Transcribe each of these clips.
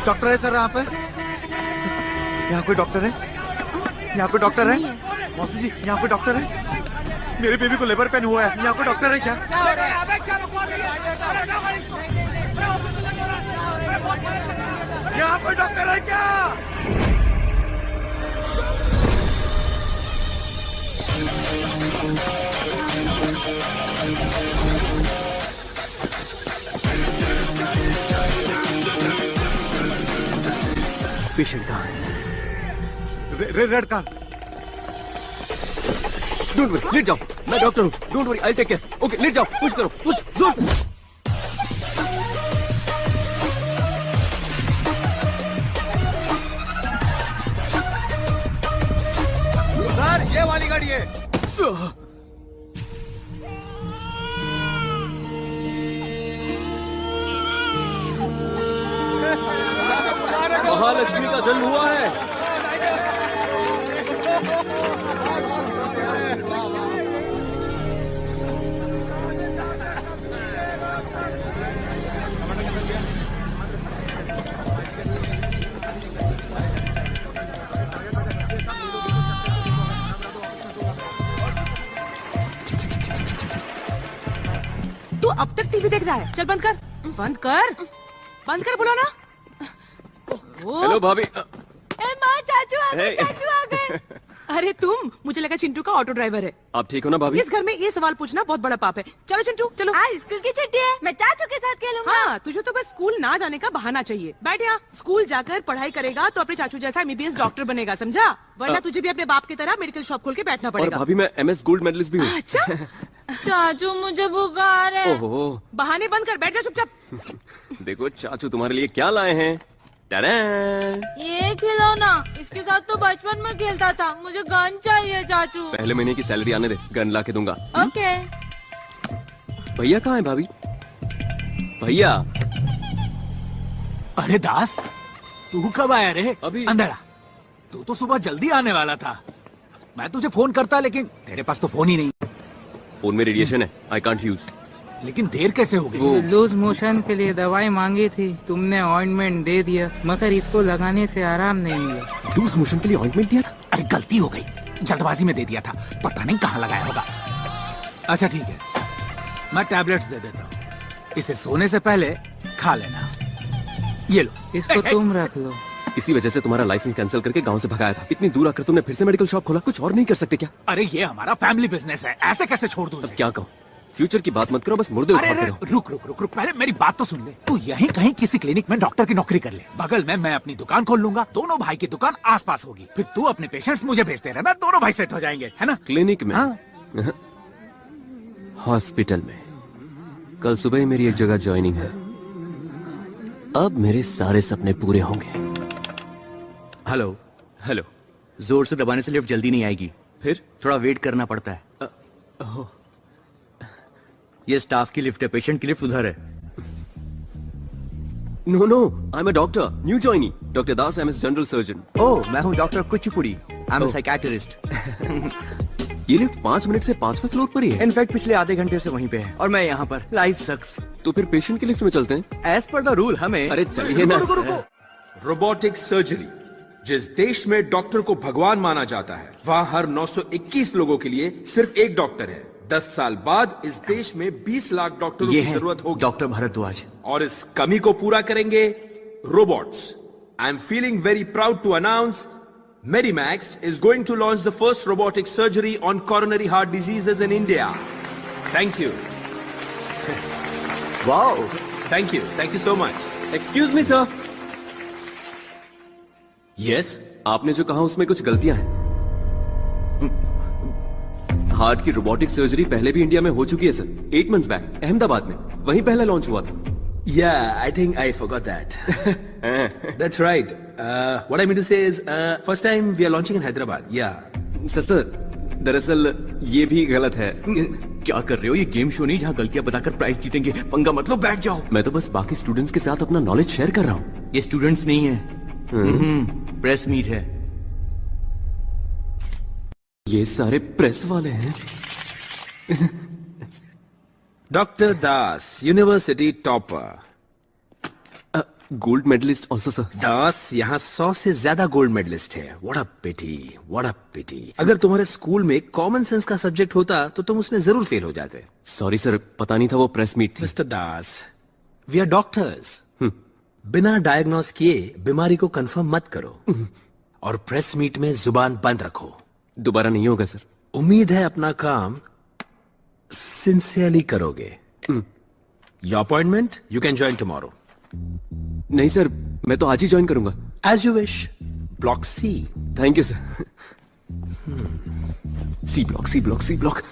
Doctor है sir यहाँ पे? यहाँ कोई डॉक्टर है? यहाँ कोई डॉक्टर है? मौसी जी यहाँ कोई डॉक्टर है? मेरे बेबी को लेबर पेन हुआ है, यहाँ कोई डॉक्टर है क्या? यहाँ कोई डॉक्टर है क्या? पेशेंट कहाँ है? Red car. डोंट वरी, लेट जाओ, मैं डॉक्टर हूँ। Don't worry, I take care. Okay, लेट जाओ, पुश करो, पुश जोर से। सर ये वाली गाड़ी है। महालक्ष्मी का जन्म हुआ है। तू अब तक टीवी देख रहा है? चल बंद कर, बंद कर, बंद कर, बोलो ना। हेलो भाभी। माँ, चाचू आ गए, चाचू आ गए। अरे तुम, मुझे लगा चिंटू का ऑटो ड्राइवर है। आप ठीक हो ना भाभी? इस घर में ये सवाल पूछना बहुत बड़ा पाप है। चलो चिंटू, चलो। आज स्कूल की छुट्टी है, मैं चाचू के साथ खेलूंगा। हाँ, तुझे तो बस स्कूल ना जाने का बहाना चाहिए। बैठ यहाँ, स्कूल जाकर पढ़ाई करेगा तो अपने चाचू जैसा MBBS डॉक्टर बनेगा, समझा? वरना तुझे भी अपने बाप की तरह मेडिकल शॉप खोल के बैठना और पड़ेगा। भाभी मैं MS गोल्ड मेडलिस्ट भी हूँ। अच्छा। चाचू मुझे बुखार है। ओहो। बहाने बंद कर, बैठ जा चुपचाप। देखो चाचू तुम्हारे लिए क्या लाए हैं। ये खिलौना, इसके साथ तो बचपन में खेलता था। मुझे गन चाहिए चाचू। पहले महीने की सैलरी आने दे, गन ला के दूंगा। ओके। भैया कहाँ है भाभी? भैया। अरे दास, तू कब आया रे? अभी। अंदर आ। तू तो सुबह जल्दी आने वाला था। मैं तुझे फोन करता, लेकिन तेरे पास तो फोन ही नहीं। फोन में रेडिएशन है, आई कांट यूज। लेकिन देर कैसे हो गई? लूज मोशन के लिए दवाई मांगी थी, तुमने ऑइंटमेंट दे दिया, मगर इसको लगाने से आराम नहीं मिला। लूज मोशन के लिए ऑइंटमेंट दिया था? अरे गलती हो गई, जल्दबाजी में दे दिया था, पता नहीं कहाँ लगाया होगा। अच्छा ठीक है, मैं टैबलेट्स दे देता हूँ, इसे सोने से पहले खा लेना। ये लो। इसको तुम रख लो। इसी वजह से तुम्हारा लाइसेंस कैंसिल करके गांव से भगाया था। इतनी दूर आकर तुमने फिर से मेडिकल शॉप खोला, कुछ और नहीं कर सकते क्या? अरे ये हमारा फैमिली बिजनेस है, ऐसे कैसे छोड़ दूं इसे? क्या कहूँ, फ्यूचर की बात मत करो, बस मुर्दे उठा अरे करो। रुक रुक रुक रुक, पहले मेरी बात तो सुन ले। तू यहीं कहीं किसी क्लिनिक में डॉक्टर की नौकरी कर ले, बगल में मैं अपनी दुकान खोल लूंगा, दोनों भाई की दुकान आसपास होगी, फिर तू अपने पेशेंट्स मुझे भेजते रहना, दोनों भाई सेट हो जाएंगे, है ना? क्लिनिक में? हाँ। हॉस्पिटल में। कल सुबह ही मेरी एक जगह ज्वाइनिंग है, अब मेरे सारे सपने पूरे होंगे। हेलो। हेलो। जोर से दबाने से लिफ्ट जल्दी नहीं आएगी, फिर थोड़ा वेट करना पड़ता है। ये स्टाफ की लिफ्ट है, पेशेंट की लिफ्ट उधर है। No no, I am a doctor, new joinee, doctor Das, I am general surgeon. Oh, मैं हूँ doctor Kuchipudi, I am psychiatrist. ये लिफ्ट 5 मिनट से 5वें फ्लोर पर ही है। इनफैक्ट पिछले आधे घंटे से वहीं पे है, और मैं यहाँ पर। लाइफ सक्स। तो फिर पेशेंट की लिफ्ट में चलते हैं। एज पर द रूल हमें। अरे चलिए ना। रोबोटिक सर्जरी, जिस देश में डॉक्टर को भगवान माना जाता है, वहाँ हर 921 लोगों के लिए सिर्फ एक डॉक्टर है। 10 साल बाद इस देश में 20 लाख डॉक्टरों की जरूरत होगी। डॉक्टर भारद्वाज। और इस कमी को पूरा करेंगे robots. I am feeling very proud to announce Medimax is going to launch the first robotic surgery on coronary heart diseases in India. Thank you. Wow. Thank you. Thank you so much. Excuse me sir. Yes. आपने जो कहा उसमें कुछ गलतियां हैं। Heart की robotic surgery पहले भी इंडिया में हो चुकी है सर, 8 months बैक अहमदाबाद में, वहीं पहला लॉन्च हुआ था। Yeah, I think I forgot that. That's right. What I mean to say is, first time we are launching in Hyderabad. Yeah. Sir दरअसल ये भी गलत है। क्या कर रहे हो? ये गेम शो नहीं जहाँ गलतियां बताकर प्राइज जीतेंगे। पंगा मत लो, बैठ जाओ। मैं तो बस बाकी स्टूडेंट्स के साथ अपना नॉलेज शेयर कर रहा हूँ। ये स्टूडेंट्स नहीं है, प्रेस मीट है। ये सारे प्रेस वाले हैं। Dr. Das, University topper. Gold medalist also sir. Das, यहाँ 100 से ज्यादा गोल्ड मेडलिस्ट है। What a pity, what a pity. अगर तुम्हारे स्कूल में कॉमन सेंस का सब्जेक्ट होता तो तुम उसमें जरूर फेल हो जाते। सॉरी सर, पता नहीं था वो प्रेस मीट थी। Mister Das, we are doctors. बिना डायग्नोस किए बीमारी को कंफर्म मत करो और प्रेस मीट में जुबान बंद रखो। दोबारा नहीं होगा सर। उम्मीद है अपना काम सिंसियरली करोगे। Your appointment, you can join tomorrow. नहीं सर, मैं तो आज ही ज्वाइन करूंगा। As you wish. Block C. Thank you sir. C block, C block, C block.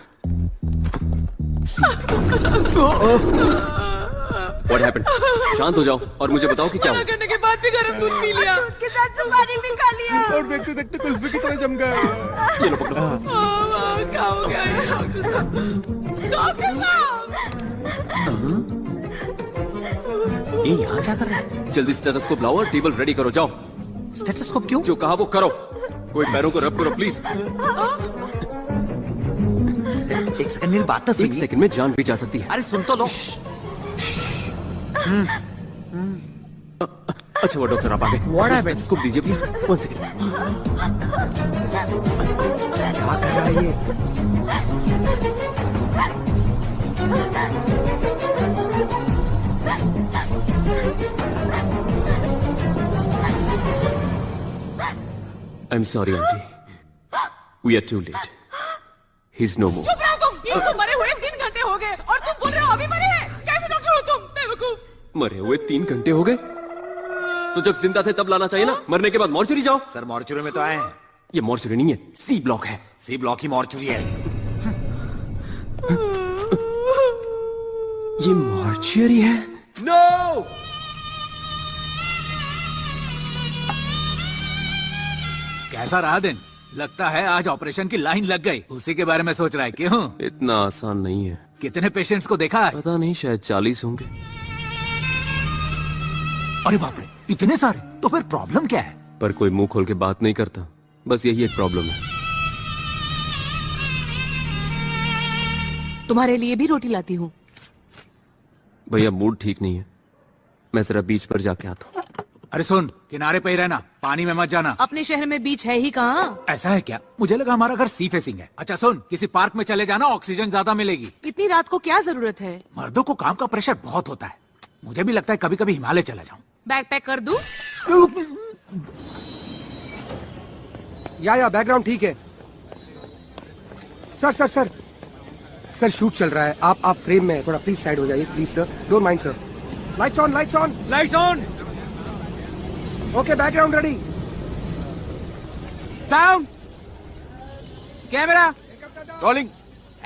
What happened? शांत हो जाओ और मुझे बताओ कि क्या हुआ। करने के बाद भी गरम दूध पी लिया, दूध के साथ सुपारी भी खा लिया और देखते देखते कुल्फी की तरह जम गया। ये लो पकड़ो। क्या हो गया ये डॉक्टर साहब? डॉक्टर साहब! ये यहाँ क्या कर रहा है? जल्दी स्टेथोस्कोप लाओ और टेबल रेडी करो, जाओ। स्टेथोस्कोप क्यों? जो कहा वो करो। कोई पैरों को रब करो प्लीज। एक सेकंड मेरी बात तो एक सुनिए। सेकंड में जान भी जा सकती है। अरे सुन तो लो। अच्छा वो डॉक्टर आप आ गए। What happened? स्टेथोस्कोप दीजिए प्लीज। 1 सेकंड। क्या कर रहा है ये? I am sorry aunty, we are too late. He is no more. चुप रहो तुम! ये तो मरे हुए 3 घंटे हो गए और तुम बोल रहे हो अभी मरे हैं। कैसे डॉक्टर हो तुम, बेवकूफ! मरे हुए 3 घंटे हो गए तो जब जिंदा थे तब लाना चाहिए ना। मरने के बाद मॉर्चरी जाओ। सर मॉर्चुरी में तो आए हैं। ये मॉर्चरी नहीं है, सी ब्लॉक है। सी ब्लॉक ही मॉर्चुरी है। ये मॉर्चरी है। नो! कैसा रहा दिन? लगता है आज ऑपरेशन की लाइन लग गई। उसी के बारे में सोच रहा है। क्यों? इतना आसान नहीं है। कितने पेशेंट्स को देखा है? पता नहीं, शायद 40 होंगे। अरे बाप रे, इतने सारे! तो फिर प्रॉब्लम क्या है? पर कोई मुंह खोल के बात नहीं करता। बस यही एक प्रॉब्लम है। तुम्हारे लिए भी रोटी लाती हूँ। भैया मूड ठीक नहीं है, मैं जरा बीच पर जाके आता हूँ। अरे सुन, किनारे पे ही रहना, पानी में मत जाना। अपने शहर में बीच है ही कहाँ? ऐसा है क्या? मुझे लगा हमारा घर सी फेसिंग है। अच्छा सुन, किसी पार्क में चले जाना, ऑक्सीजन ज्यादा मिलेगी। इतनी रात को क्या जरूरत है? मर्दों को काम का प्रेशर बहुत होता है। मुझे भी लगता है कभी कभी हिमालय चला जाऊं। बैग पैक कर दूं? या बैकग्राउंड ठीक है। Sir sir sir sir shoot चल रहा है। आप फ्रेम में थोड़ा प्लीज साइड हो जाइए please sir. Don't mind sir. Lights on, lights on, lights on. Okay background ready. Sound, camera, rolling,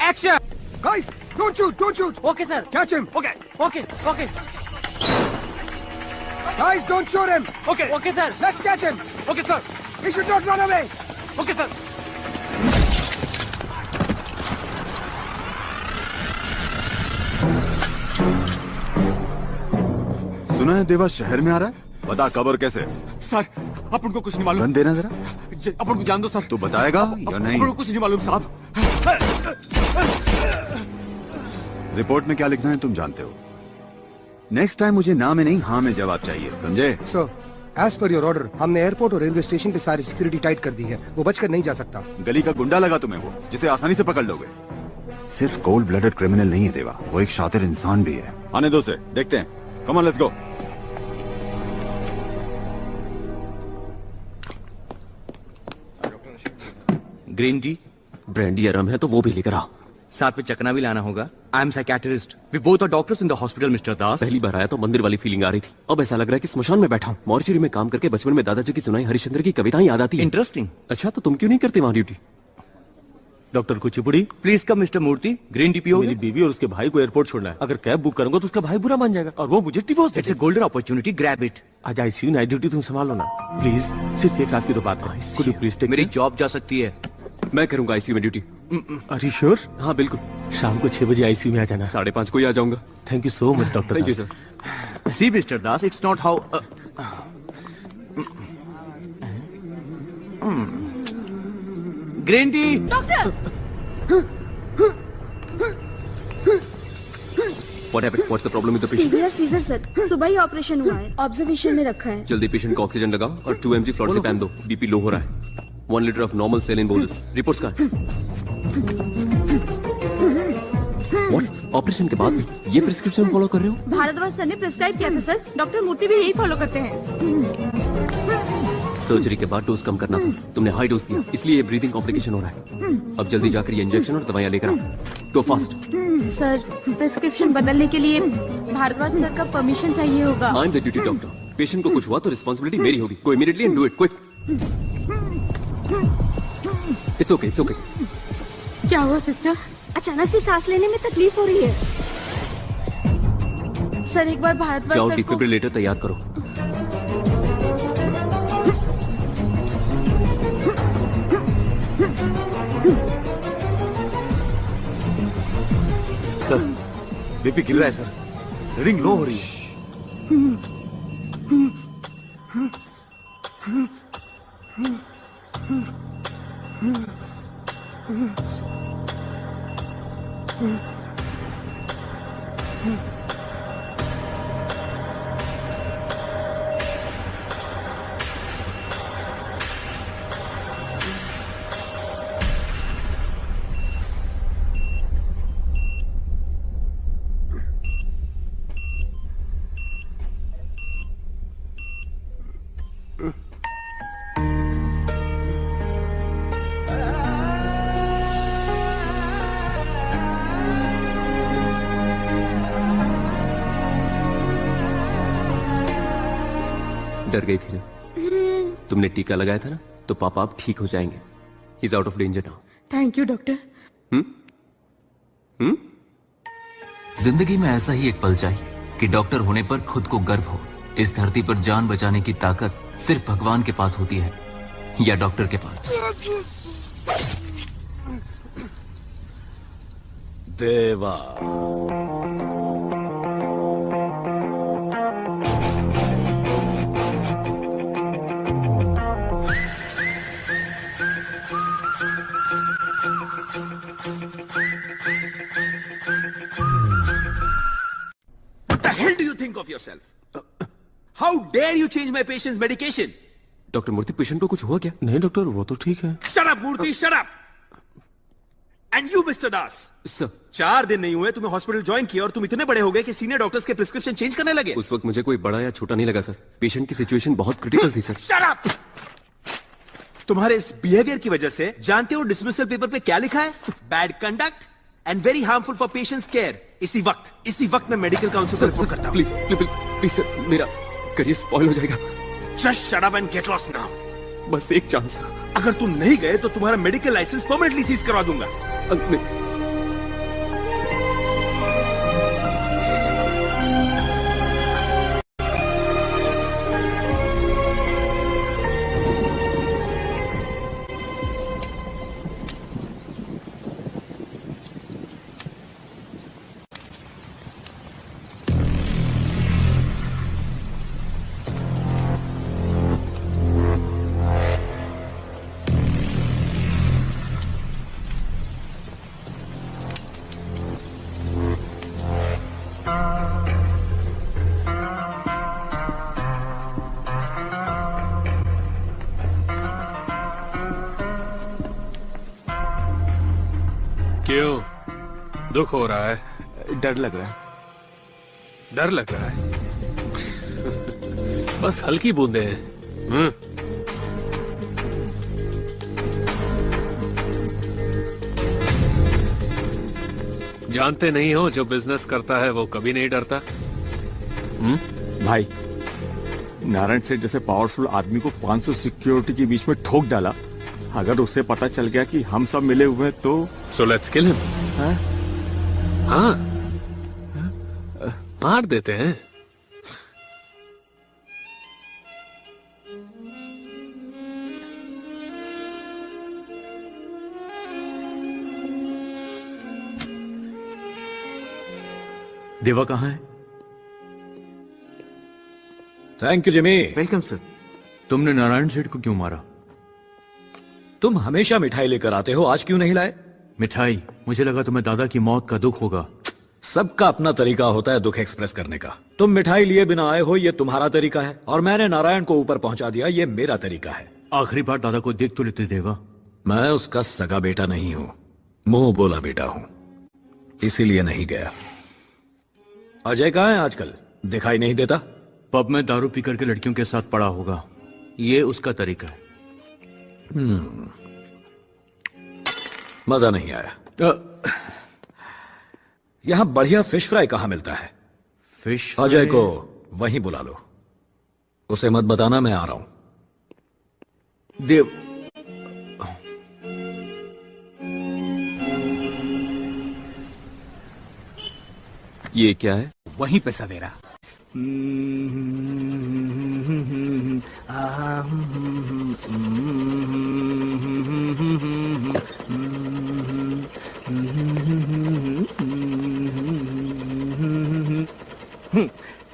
action. Guys don't shoot, don't shoot. Okay sir. Catch him. Okay okay okay guys don't shoot him. Okay okay sir. Let's catch him. Okay sir. He should not run away. Okay sir. सुना है देवा शहर में आ रहा है। बता कब और कैसे। सर अपन को कुछ नहीं मालूम। गन देना जरा। अपन को जान दो सर। तू बताएगा या नहीं? अपन को कुछ नहीं मालूम साहब। रिपोर्ट में क्या लिखना है तुम जानते हो। नेक्स्ट टाइम मुझे ना में नहीं हाँ में जवाब चाहिए, समझे? Sir as per your order हमने एयरपोर्ट और रेलवे स्टेशन पे सारी सिक्योरिटी टाइट कर दी है। वो बचकर नहीं जा सकता। गली का गुंडा लगा तुम्हें वो, जिसे आसानी से पकड़ लोगे। सिर्फ कोल्ड ब्लडेड क्रिमिनल नहीं है देवा, वो एक शातिर इंसान भी है। आने दो से, देखते हैं। Come on let's go. Green tea, brandy आराम है तो वो भी लेकर आओ। साथ में चकना भी लाना होगा। I am psychiatrist, we both are doctors in the hospital mister Das. पहली बार आया तो मंदिर वाली फीलिंग आ रही थी। अब ऐसा लग रहा है कि स्मशान में बैठा हूँ। मॉर्चरी में काम करके बचपन में दादाजी की सुनाई हरिश्चंद्र की कविताएं याद आती हैं। इंटरेस्टिंग। अच्छा तो तुम क्यों नहीं करते वहाँ duty? Doctor Kuchipudi, please come mister Murthy. Green tea पियोगे? मेरी बीवी और उसके भाई को एयरपोर्ट छोड़ना है। अगर कैब बुक करूंगा तो उसका भाई बुरा मान जाएगा और वो मुझे divorce it's a golden opportunity, grab it. आज आईसीयू नाइट ड्यूटी तुम संभालो ना प्लीज। सिर्फ एक रात की तो बात है। कुड यू प्लीज टेक मेरी जॉब जा सकती है। मैं करूंगा आईसीयू में ड्यूटी। Are you sure? हाँ बिल्कुल। शाम को 6 बजे आईसीयू में आ जाना। 5:30 को ही आ जाऊंगा। Thank you so much doctor. Thank you sir. See mister Das, it's not how green tea. Doctor What happened? What's the problem with the patient? Severe seizure sir, सुबह ही ऑपरेशन हुआ है, ऑब्जर्वेशन में रखा है। जल्दी पेशेंट को ऑक्सीजन लगाओ और 2 mg फ्लोरेसिपैम दो। बीपी लो हो रहा है। 1 litre of normal saline bolus. Reports का ऑपरेशन के बाद भी ये प्रिस्क्रिप्शन फॉलो कर रहे हो? भारद्वाज सर ने प्रिस्क्राइब किया था सर, डॉक्टर मूर्ति भी यही फॉलो करते हैं। सर्जरी के बाद डोज कम करना था, तुमने हाई डोज दिया, इसलिए ये ब्रीदिंग कॉम्प्लिकेशन हो रहा है। अब जल्दी जाकर ये इंजेक्शन और दवाइयां लेकर आओ। गो फास्ट। सर प्रिस्क्रिप्शन बदलने के लिए भारद्वाज सर का परमिशन चाहिए होगा। I am the duty doctor. Patient को कुछ हुआ तो रिस्पांसिबिलिटी मेरी होगी। Go immediately and do it quick. It's okay, it's okay. क्या हुआ सिस्टर? अचानक से सांस लेने में तकलीफ हो रही है। सर एक बार भारद्वाज जाओ सर को डिफिब्रिलेटर तैयार करो। सर बीपी गिर रहा है सर, रीडिंग लो हो रही है। डर गई थी ना? तुमने टीका लगाया था ना, तो पापा आप ठीक हो जाएंगे। He is out of danger now. Thank you doctor. जिंदगी में ऐसा ही एक पल चाहिए कि डॉक्टर होने पर खुद को गर्व हो। इस धरती पर जान बचाने की ताकत सिर्फ भगवान के पास होती है या डॉक्टर के पास। देवा Think of yourself. How dare you change my patient's medication? Doctor Murthy, patient को कुछ हुआ क्या? नहीं डॉक्टर, वो तो ठीक है। Shut up, Murthy, shut up. And you, Mr. Das. Sir 4 दिन नहीं हुए तुम्हें हॉस्पिटल ज्वाइन किया और तुम इतने बड़े हो गए कि सीनियर डॉक्टर्स के प्रिस्क्रिप्शन चेंज करने लगे। उस वक्त मुझे कोई बड़ा या छोटा नहीं लगा सर। पेशेंट की सिचुएशन बहुत क्रिटिकल थी सर। Shut up. तुम्हारे इस बिहेवियर की वजह से जानते हो डिसमिसल पेपर पे क्या लिखा है? Bad conduct and very harmful for patients care. इसी वक्त मैं मेडिकल काउंसिल को रिपोर्ट करता हूं। प्लीज प्लीज सर, मेरा करियर स्पॉइल हो जाएगा। Just shut up and get lost now. बस एक चांस। अगर तुम नहीं गए तो तुम्हारा मेडिकल लाइसेंस परमानेंटली सीज करवा दूंगा। क्यों दुख हो रहा है? डर लग रहा है। डर लग रहा है? बस हल्की बूंदे हैं। जानते नहीं हो, जो बिजनेस करता है वो कभी नहीं डरता। भाई, नारायण सेठ जैसे पावरफुल आदमी को 500 सिक्योरिटी के बीच में ठोक डाला। अगर उसे पता चल गया कि हम सब मिले हुए हैं तो सो लेट्स किल हिम। हाँ, मार देते हैं। देवा कहाँ है? Thank you Jimmy. Welcome sir. तुमने नारायण सेठ को क्यों मारा? तुम हमेशा मिठाई लेकर आते हो, आज क्यों नहीं लाए? मिठाई? मुझे लगा तुम्हें दादा की मौत का दुख होगा। सबका अपना तरीका होता है दुख एक्सप्रेस करने का। तुम मिठाई लिए बिना आए हो, ये तुम्हारा तरीका है, और मैंने नारायण को ऊपर पहुंचा दिया, ये मेरा तरीका है। आखिरी बार दादा को देख तो लेते देवा। मैं उसका सगा बेटा नहीं हूं, मुंह बोला बेटा हूं, इसीलिए नहीं गया। अजय कहाँ है आजकल, दिखाई नहीं देता? पब में दारू पी करके लड़कियों के साथ पड़ा होगा, ये उसका तरीका है। मजा नहीं आया। यहां बढ़िया फिश फ्राई कहां मिलता है? फिश अजय को वहीं बुला लो, उसे मत बताना मैं आ रहा हूं। देव, ये क्या है? वहीं पे सवेरा।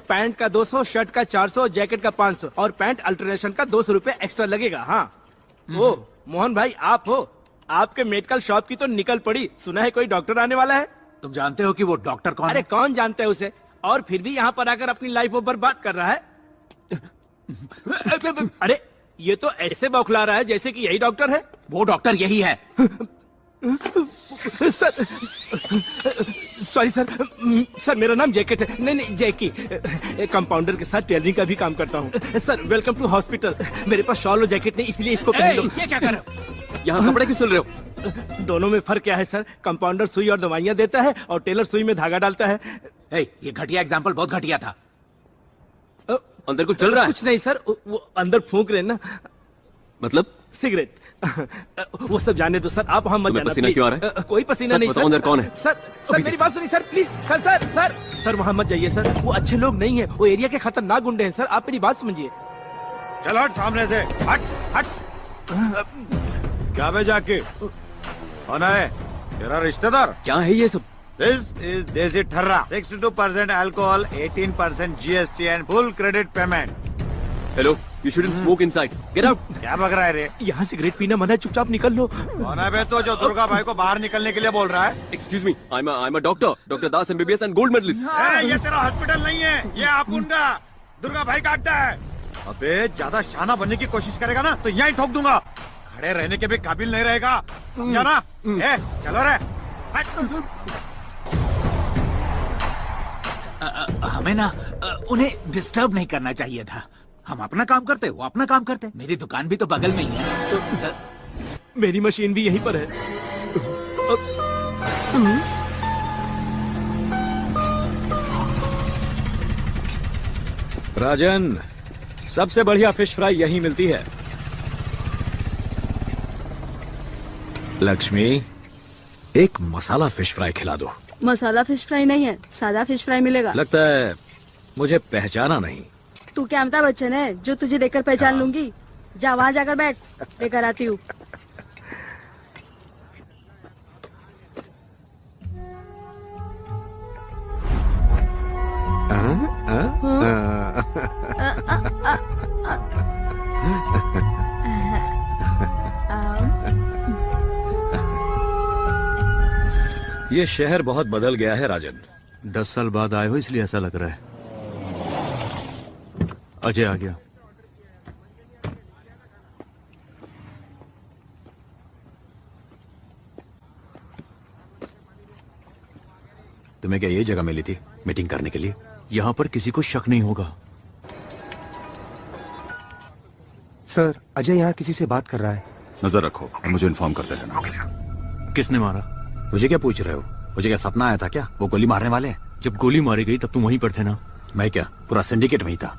पैंट का 200, शर्ट का 400, जैकेट का 500 और पैंट अल्टरनेशन का 200 रुपए एक्स्ट्रा लगेगा। हाँ, ओ मोहन भाई आप हो? आपके मेडिकल शॉप की तो निकल पड़ी, सुना है कोई डॉक्टर आने वाला है। तुम जानते हो कि वो डॉक्टर कौन है? अरे कौन जानता है उसे, और फिर भी यहाँ पर आकर अपनी लाइफ वो बर्बाद कर रहा है। अरे ये तो ऐसे बौखला रहा है जैसे कि यही डॉक्टर है। वो डॉक्टर यही है। सर सॉरी सर, सर मेरा नाम जैकेट है। नहीं नहीं जैकी, कंपाउंडर के साथ टेलरिंग का भी काम करता हूँ। Sir welcome to hospital. मेरे पास शॉल और जैकेट नहीं, इसलिए इसको पहन लो। ये क्या कर रहे हो? यहाँ कपड़े क्यों सिल रहे हो? दोनों में फर्क क्या है सर? कंपाउंडर सुई और दवाइयाँ देता है और टेलर सुई में धागा डालता है। ये घटिया एग्जाम्पल बहुत घटिया था। अंदर कुछ चल रहा है? कुछ नहीं सर, वो अंदर फूंक रहे ना। मतलब? सिगरेट। वो सब जाने दो सर, आप हम मत जाना। पसीना क्यों आ रहा है? कोई पसीना नहीं सर। अंदर कौन है? सर मेरी बात सुनिए सर प्लीज। सर वहाँ मत जाइए सर, वो अच्छे लोग नहीं है, वो एरिया के खतरनाक गुंडे हैं सर, आप मेरी बात समझिए। चलो हट सामने से, हट हट। क्या बे जाके कौन है? तेरा रिश्तेदार? क्या है ये सब? This is देसी ठर्रा, 62% alcohol, 18% GST and full credit payment. Hello, you shouldn't smoke inside. Get out. क्या बक रहा है रे? यहाँ सिगरेट पीना मना है, चुपचाप निकल लो। कौन है बे तो जो दुर्गा भाई को बाहर निकलने के लिए बोल रहा है? Excuse me, I'm a doctor, Dr. Das MBBS and gold medalist. ये तेरा हॉस्पिटल नहीं है, ये आपुन का दुर्गा भाई का अड्डा है। अबे ज्यादा शाना बनने की कोशिश करेगा ना तो यहीं ठोक दूंगा, खड़े रहने के भी काबिल नहीं रहेगा, समझा ना? चलो रे। हमें ना उन्हें डिस्टर्ब नहीं करना चाहिए था। हम अपना काम करते, वो अपना काम करते। मेरी दुकान भी तो बगल में ही है। मेरी मशीन भी यहीं पर है। राजन, सबसे बढ़िया फिश फ्राई यहीं मिलती है। लक्ष्मी, एक मसाला फिश फ्राई खिला दो। मसाला फिश फ्राई नहीं है, सादा फिश फ्राई मिलेगा। लगता है मुझे पहचाना नहीं। तू क्या अमिताभ बच्चन है जो तुझे देखकर पहचान लूंगी? जा वहाँ जाकर बैठ, लेकर आती हूँ। ये शहर बहुत बदल गया है राजन। 10 साल बाद आए हो इसलिए ऐसा लग रहा है। अजय आ गया। तुम्हें क्या ये जगह मिली थी मीटिंग करने के लिए? यहाँ पर किसी को शक नहीं होगा। सर अजय यहाँ किसी से बात कर रहा है। नजर रखो और मुझे इन्फॉर्म करते रहना। किसने मारा? मुझे क्या पूछ रहे हो? मुझे क्या सपना आया था क्या वो गोली मारने वाले हैं? जब गोली मारी गई तब तुम वहीं पर थे ना? मैं क्या, पूरा सिंडिकेट वहीं था।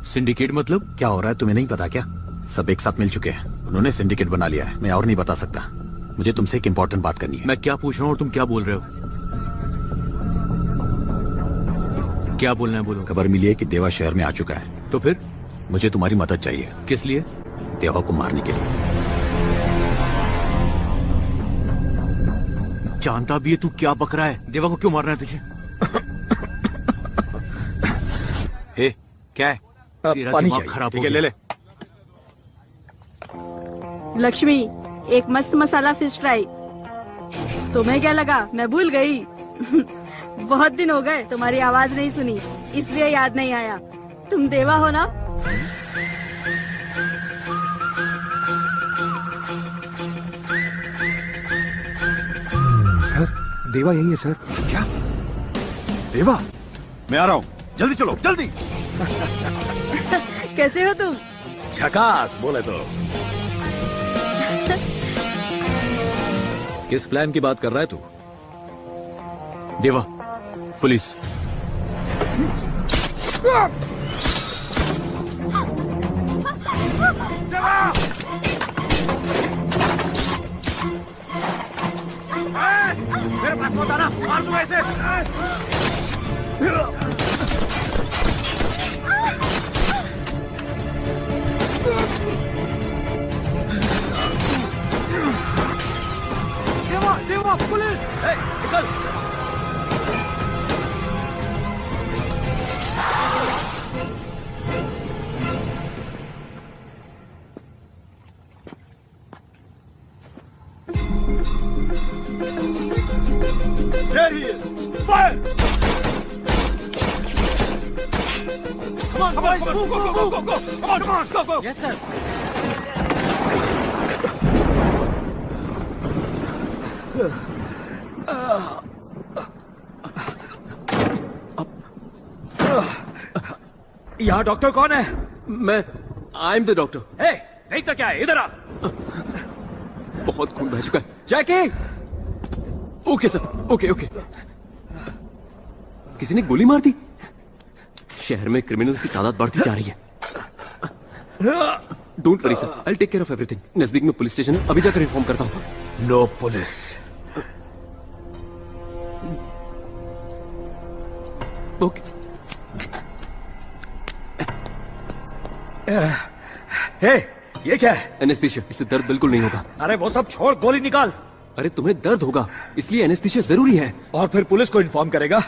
सिंडिकेट मतलब? क्या हो रहा है तुम्हें नहीं पता क्या? सब एक साथ मिल चुके हैं, उन्होंने सिंडिकेट बना लिया है। मैं और नहीं बता सकता, मुझे तुमसे एक इम्पोर्टेंट बात करनी है। मैं क्या पूछ रहा हूँ और तुम क्या बोल रहे हो? क्या बोलना है बोलो। खबर मिली है कि देवा शहर में आ चुका है। तो फिर? मुझे तुम्हारी मदद चाहिए। किस लिए? देवा को मारने के लिए। जानता भी है तू क्या बक रहा है? देवा को क्यों मारना है तुझे? क्या है? पानी खराब ठीक है ले ले। लक्ष्मी, एक मस्त मसाला फिश फ्राई। तुम्हें क्या लगा मैं भूल गई? बहुत दिन हो गए तुम्हारी आवाज नहीं सुनी, इसलिए याद नहीं आया। तुम देवा हो ना? सर देवा यही है सर। क्या देवा? मैं आ रहा हूँ, जल्दी चलो जल्दी। कैसे हो तुम? झकास बोले तो। किस प्लान की बात कर रहा है तू? देवा, पुलिस। मेरे पास मत आना, मार दूंगा ऐसे। देवा देवा पुलिस! निकल! There he is! Fire! Come on, boys! Go, go, go, go, go! Come on, go, go! Yes, sir. यहाँ डॉक्टर कौन है? मैं आई एम द डॉक्टर। नहीं तो क्या है, इधर आ। बहुत खून बह चुका है। Jackie! Okay sir, okay okay. किसी ने गोली मार दी? शहर में क्रिमिनल्स की तादाद बढ़ती जा रही है। Don't worry sir, I take care of everything. नजदीक में पुलिस स्टेशन है, अभी जाकर इन्फॉर्म करता हूँ। No police. ओके। ये क्या है? एनेस्थीसिया, इससे दर्द बिल्कुल नहीं होगा। अरे वो सब छोड़, गोली निकाल। अरे तुम्हें दर्द होगा, इसलिए एनेस्थीसिया जरूरी है। और फिर पुलिस को इन्फॉर्म करेगा?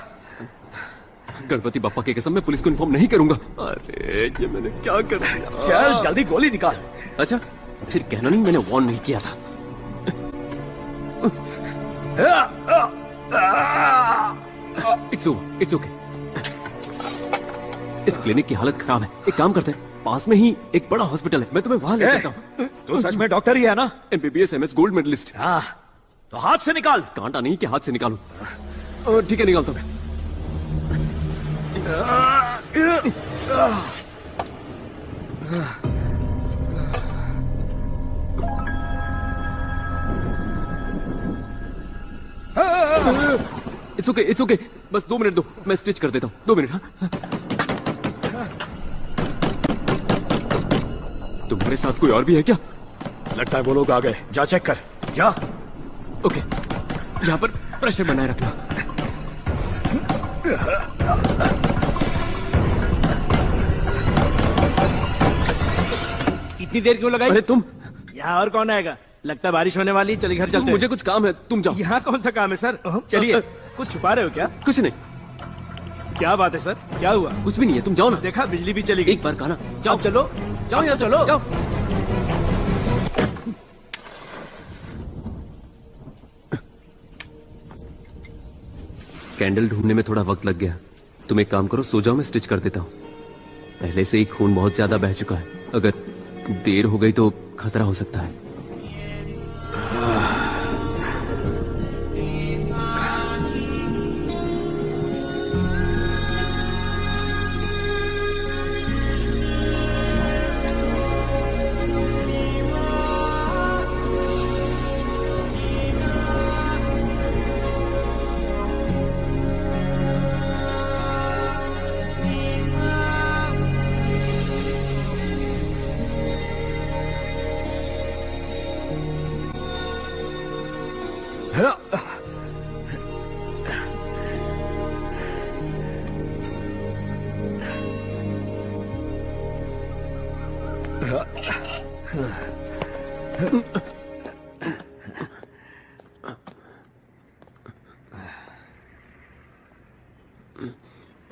गणपति बप्पा के कसम मैं पुलिस को इन्फॉर्म नहीं करूंगा। अरे ये मैंने क्या कर दिया? चल जल्दी गोली निकाल। अच्छा, फिर कहना नहीं मैंने वार्न नहीं किया था। It's okay. इस क्लिनिक की हालत खराब है। एक काम करते हैं, पास में ही एक बड़ा हॉस्पिटल है, मैं तुम्हें वहां ले जाता हूँ। तू सच में डॉक्टर ही है ना? MBBS MS gold medallist. हाँ, तो हाथ से निकाल। कांटा नहीं कि हाथ से निकालूं। ठीक है, निकालता हूँ। It's okay. बस 2 मिनट दो, मैं स्टिच कर देता हूँ। 2 मिनट। हाँ? तुम्हारे साथ कोई और भी है क्या? लगता है वो लोग आ गए। जा चेक कर, जा। ओके, यहाँ पर प्रेशर बनाए रखना। इतनी देर क्यों लगाई? अरे तुम यहाँ और कौन आएगा? लगता है बारिश होने वाली। चलिए घर चलते हैं। मुझे कुछ काम है, तुम जाओ। यहाँ कौन सा काम है सर? चलिए। कुछ छुपा रहे हो क्या? कुछ नहीं। क्या बात है सर, क्या हुआ? कुछ भी नहीं है, तुम जाओ ना। देखा, बिजली भी चली गई। एक बार कहा ना, जाओ। चलो जाओ, यहाँ चलो जाओ। कैंडल ढूंढने में थोड़ा वक्त लग गया। तुम एक काम करो, सो जाओ, मैं स्टिच कर देता हूँ। पहले से ही खून बहुत ज्यादा बह चुका है, अगर देर हो गई तो खतरा हो सकता है।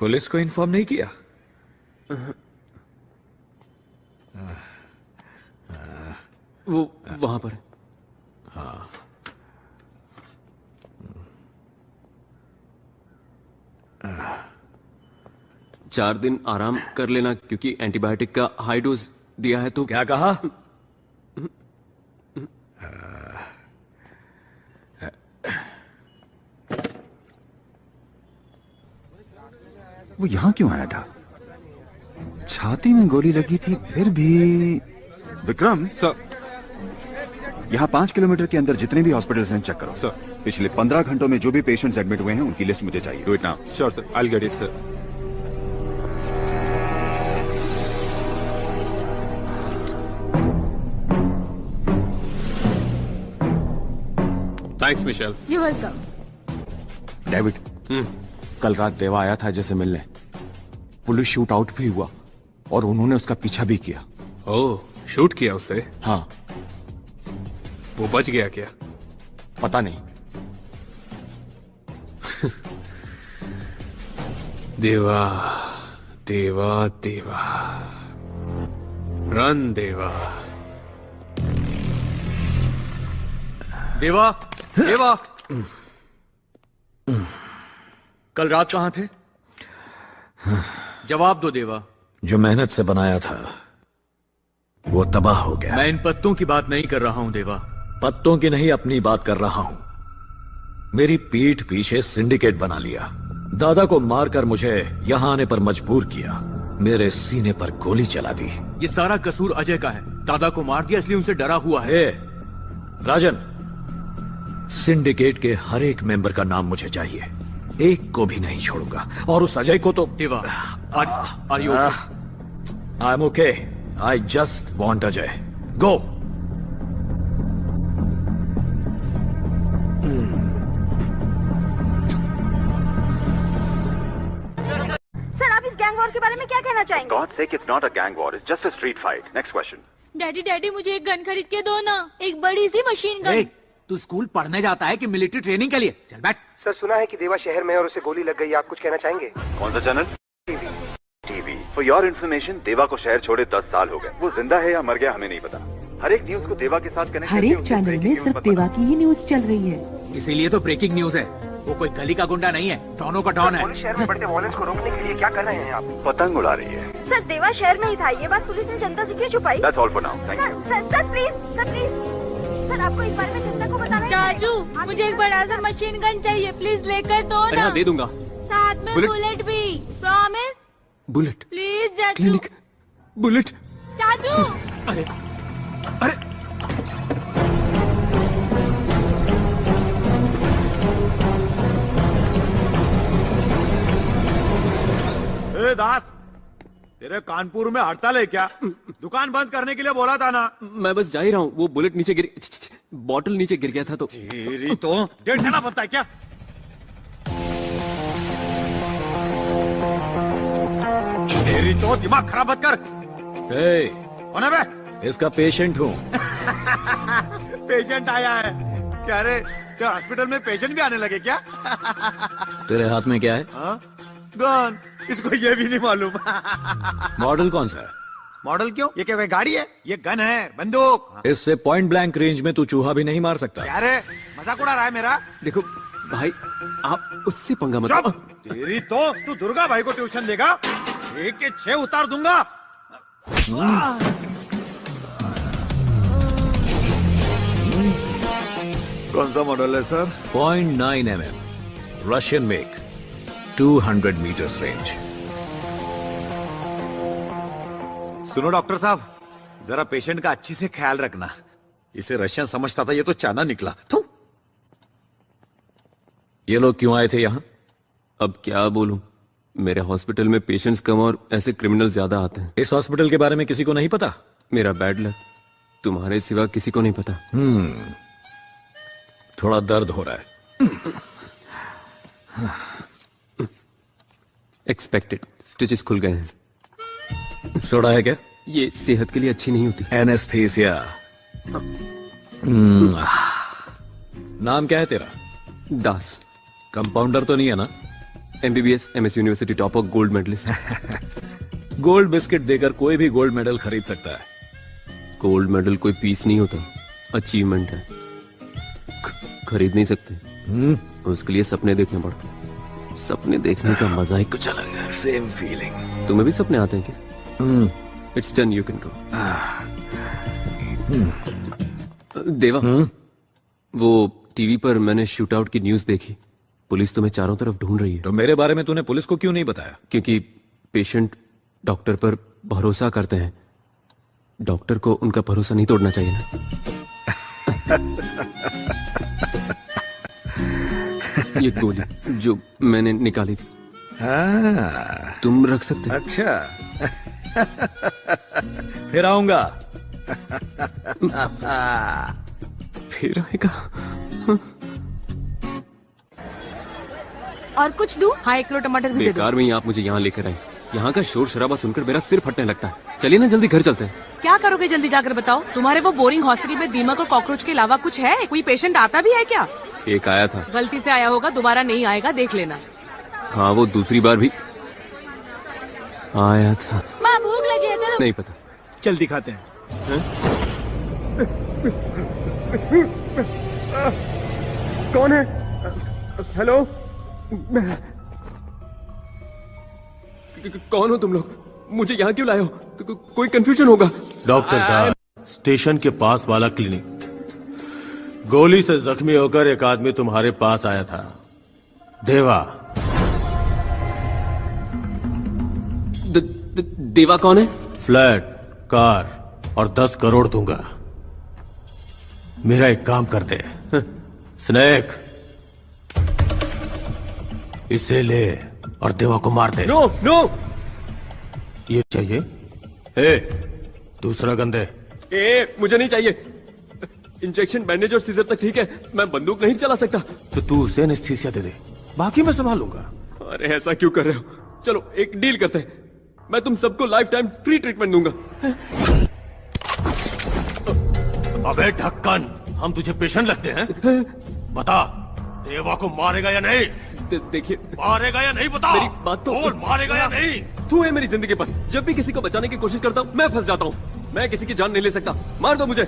पुलिस को इन्फॉर्म नहीं किया? वो वहां पर है। हाँ। 4 दिन आराम कर लेना, क्योंकि एंटीबायोटिक का हाई डोज दिया है। तो क्या कहा? वो यहाँ क्यों आया था? छाती में गोली लगी थी फिर भी। विक्रम सर, यहाँ 5 किलोमीटर के अंदर जितने भी हॉस्पिटल्स हैं चेक करो सर। पिछले 15 घंटों में जो भी पेशेंट्स एडमिट हुए हैं उनकी लिस्ट मुझे चाहिए। Do it now. Sure sir, I will get it sir. Thanks Michelle. You welcome. David, कल रात देवा आया था जैसे मिलने। पुलिस शूट आउट भी हुआ और उन्होंने उसका पीछा भी किया। ओह, शूट किया उसे? हाँ। वो बच गया क्या? पता नहीं। देवा देवा देवा, रन देवा। देवा देवा, कल रात कहां थे? जवाब दो देवा। जो मेहनत से बनाया था वो तबाह हो गया। मैं इन पत्तों की बात नहीं कर रहा हूं देवा। पत्तों की नहीं, अपनी बात कर रहा हूं। मेरी पीठ पीछे सिंडिकेट बना लिया, दादा को मारकर मुझे यहां आने पर मजबूर किया, मेरे सीने पर गोली चला दी। ये सारा कसूर अजय का है। दादा को मार दिया इसलिए उनसे डरा हुआ है। राजन, सिंडिकेट के हर एक मेंबर का नाम मुझे चाहिए, एक को भी नहीं छोड़ूंगा। और उस अजय को तो Deva, are you? I am okay, I just want Ajay. Go. Sir, आप इस गैंग वॉर के बारे में क्या कहना चाहेंगे? God's sake, it's not a gang war. It's just a street fight. Next question. Daddy daddy मुझे एक गन खरीद के दो ना, एक बड़ी सी मशीन गन। तू स्कूल पढ़ने जाता है कि मिलिट्री ट्रेनिंग के लिए? चल बैठ। सर, सुना है कि देवा शहर में है और उसे गोली लग गई। आप कुछ कहना चाहेंगे? कौन सा channel? TV. For your information, देवा को शहर छोड़े 10 साल हो गए। वो जिंदा है या मर गया हमें नहीं पता। हर एक न्यूज को देवा के साथ कनेक्ट हर एक चैनल में सिर्फ देवा की ही न्यूज चल रही है। इसीलिए तो ब्रेकिंग न्यूज है। वो कोई गली का गुंडा नहीं है, डॉनों का डॉन है। पुलिस शहर में बढ़ते वायलेंस को रोकने के लिए क्या कर रहे हैं आप? पतंग उड़ा रही है। सर, देवा शहर में ही था। ये बात पुलिस ने जनता से क्यों छुपाई? That's all for now. Thank you. Sir please, sir please, sir आपको इस बारे में जनता को बताना है। चाचू, मुझे एक बड़ा सा मशीन गन चाहिए, प्लीज लेकर दो अरे ना। हाँ, दे दूंगा। साथ में बुलेट भी, प्रॉमिस? बुलेट? प्लीज चाचू। Clinic bullet. चाचू। अरे अरे, ए दास, तेरे कानपुर में हड़ताल है क्या? दुकान बंद करने के लिए बोला था ना। मैं बस जा ही रहा हूँ। वो बुलेट नीचे गिर, बॉटल नीचे गिर गया था तो। तेरी तो डेढ़ जाना बनता है क्या? तेरी तो दिमाग खराब मत कर। कौन है बे? इसका पेशेंट हूँ। पेशेंट आया है क्या? रे, क्या हॉस्पिटल में पेशेंट भी आने लगे क्या? तेरे हाथ में क्या है? गन। इसको ये भी नहीं मालूम। मॉडल कौन सा है? मॉडल क्यों? ये क्या कोई गाड़ी है? ये गन है, बंदूक। इससे पॉइंट ब्लैंक रेंज में तू चूहा भी नहीं मार सकता। क्या रे, मजाक उड़ा रहा है मेरा? देखो भाई, आप उससे पंगा मत लो। तेरी तो, तू दुर्गा भाई को ट्यूशन देगा? 1 के 6 उतार दूंगा। कौन सा मॉडल है sir? 0.9 mm, Russian make, 200 metres range. सुनो डॉक्टर साहब, जरा पेशेंट का अच्छी से ख्याल रखना। इसे रशियन समझता था, ये तो चाइना निकला। थू। ये लोग क्यों आए थे यहाँ? अब क्या बोलूं, मेरे हॉस्पिटल में पेशेंट्स कम और ऐसे क्रिमिनल ज्यादा आते हैं। इस हॉस्पिटल के बारे में किसी को नहीं पता? मेरा बैड लक, तुम्हारे सिवा किसी को नहीं पता। थोड़ा दर्द हो रहा है। एक्सपेक्टेड, स्टिचेस खुल गए हैं। सोडा है क्या? ये सेहत के लिए अच्छी नहीं होती। एनेस्थीसिया। नाम क्या है तेरा? दास। कंपाउंडर तो नहीं है ना? MBBS, MS university topper, gold medallist. Gold biscuit देकर कोई भी गोल्ड मेडल खरीद सकता है। गोल्ड मेडल कोई पीस नहीं होता, अचीवमेंट है। खरीद नहीं सकते, उसके लिए सपने देखने पड़ते। सपने देखने का मजा ही कुछ अलग है। Same feeling. तुम्हें भी सपने आते हैं क्या? It's done, you can go. देवा, वो टीवी पर मैंने शूट आउट की न्यूज देखी। पुलिस तुम्हें चारों तरफ ढूंढ रही है। तो मेरे बारे में तूने पुलिस को क्यों नहीं बताया? क्योंकि पेशेंट डॉक्टर पर भरोसा करते हैं। डॉक्टर को उनका भरोसा नहीं तोड़ना चाहिए ना। ये गोली जो मैंने निकाली थी, तुम रख सकते हो? अच्छा। फिर आऊंगा। फिर आएगा। और कुछ दूं? हाँ, 1 किलो टमाटर भी दे दो। बेकार में ही आप मुझे यहाँ लेकर आए। यहाँ का शोर शराबा सुनकर मेरा सिर फटने लगता है। चलिए ना, जल्दी घर चलते हैं। क्या करोगे जल्दी जाकर बताओ? तुम्हारे वो बोरिंग हॉस्पिटल में दीमक और कॉकरोच के अलावा कुछ है? कोई पेशेंट आता भी है क्या? एक आया था। गलती से आया होगा, दोबारा नहीं आएगा, देख लेना। हाँ, वो दूसरी बार भी आया था। माँ भूख लगी है, चलो। नहीं पता, चल दिखाते हैं। कौन है? हेलो? कौन हो तुम लोग? मुझे यहाँ क्यों लाए हो? कोई कंफ्यूजन होगा। डॉक्टर का स्टेशन के पास वाला क्लिनिक। गोली से जख्मी होकर एक आदमी तुम्हारे पास आया था, देवा। देवा कौन है? फ्लैट, कार और 10 करोड़ दूंगा। मेरा एक काम कर दे। स्नेक, इसे ले और देवा को मार दे। नो नो, ये चाहिए? ए, दूसरा गंदे। ए, मुझे नहीं चाहिए। इंजेक्शन, बैंडेज और सीजर तक ठीक है, मैं बंदूक नहीं चला सकता। तो तू उसे एनेस्थीसिया दे दे, बाकी मैं संभालूंगा। अरे ऐसा क्यों कर रहे हो? चलो एक डील करते हैं, मैं तुम सबको लाइफ टाइम फ्री ट्रीटमेंट दूंगा। अबे ढक्कन, हम तुझे पेशेंट लगते हैं? बता, देवा को मारेगा या नहीं? देखिए, मारेगा या नहीं बता? मेरी बात तो बोल, मारेगा या नहीं? तू है मेरी जिंदगी पर। जब भी किसी को बचाने की कोशिश करता हूँ मैं फंस जाता हूँ। मैं किसी की जान नहीं ले सकता, मार दो मुझे।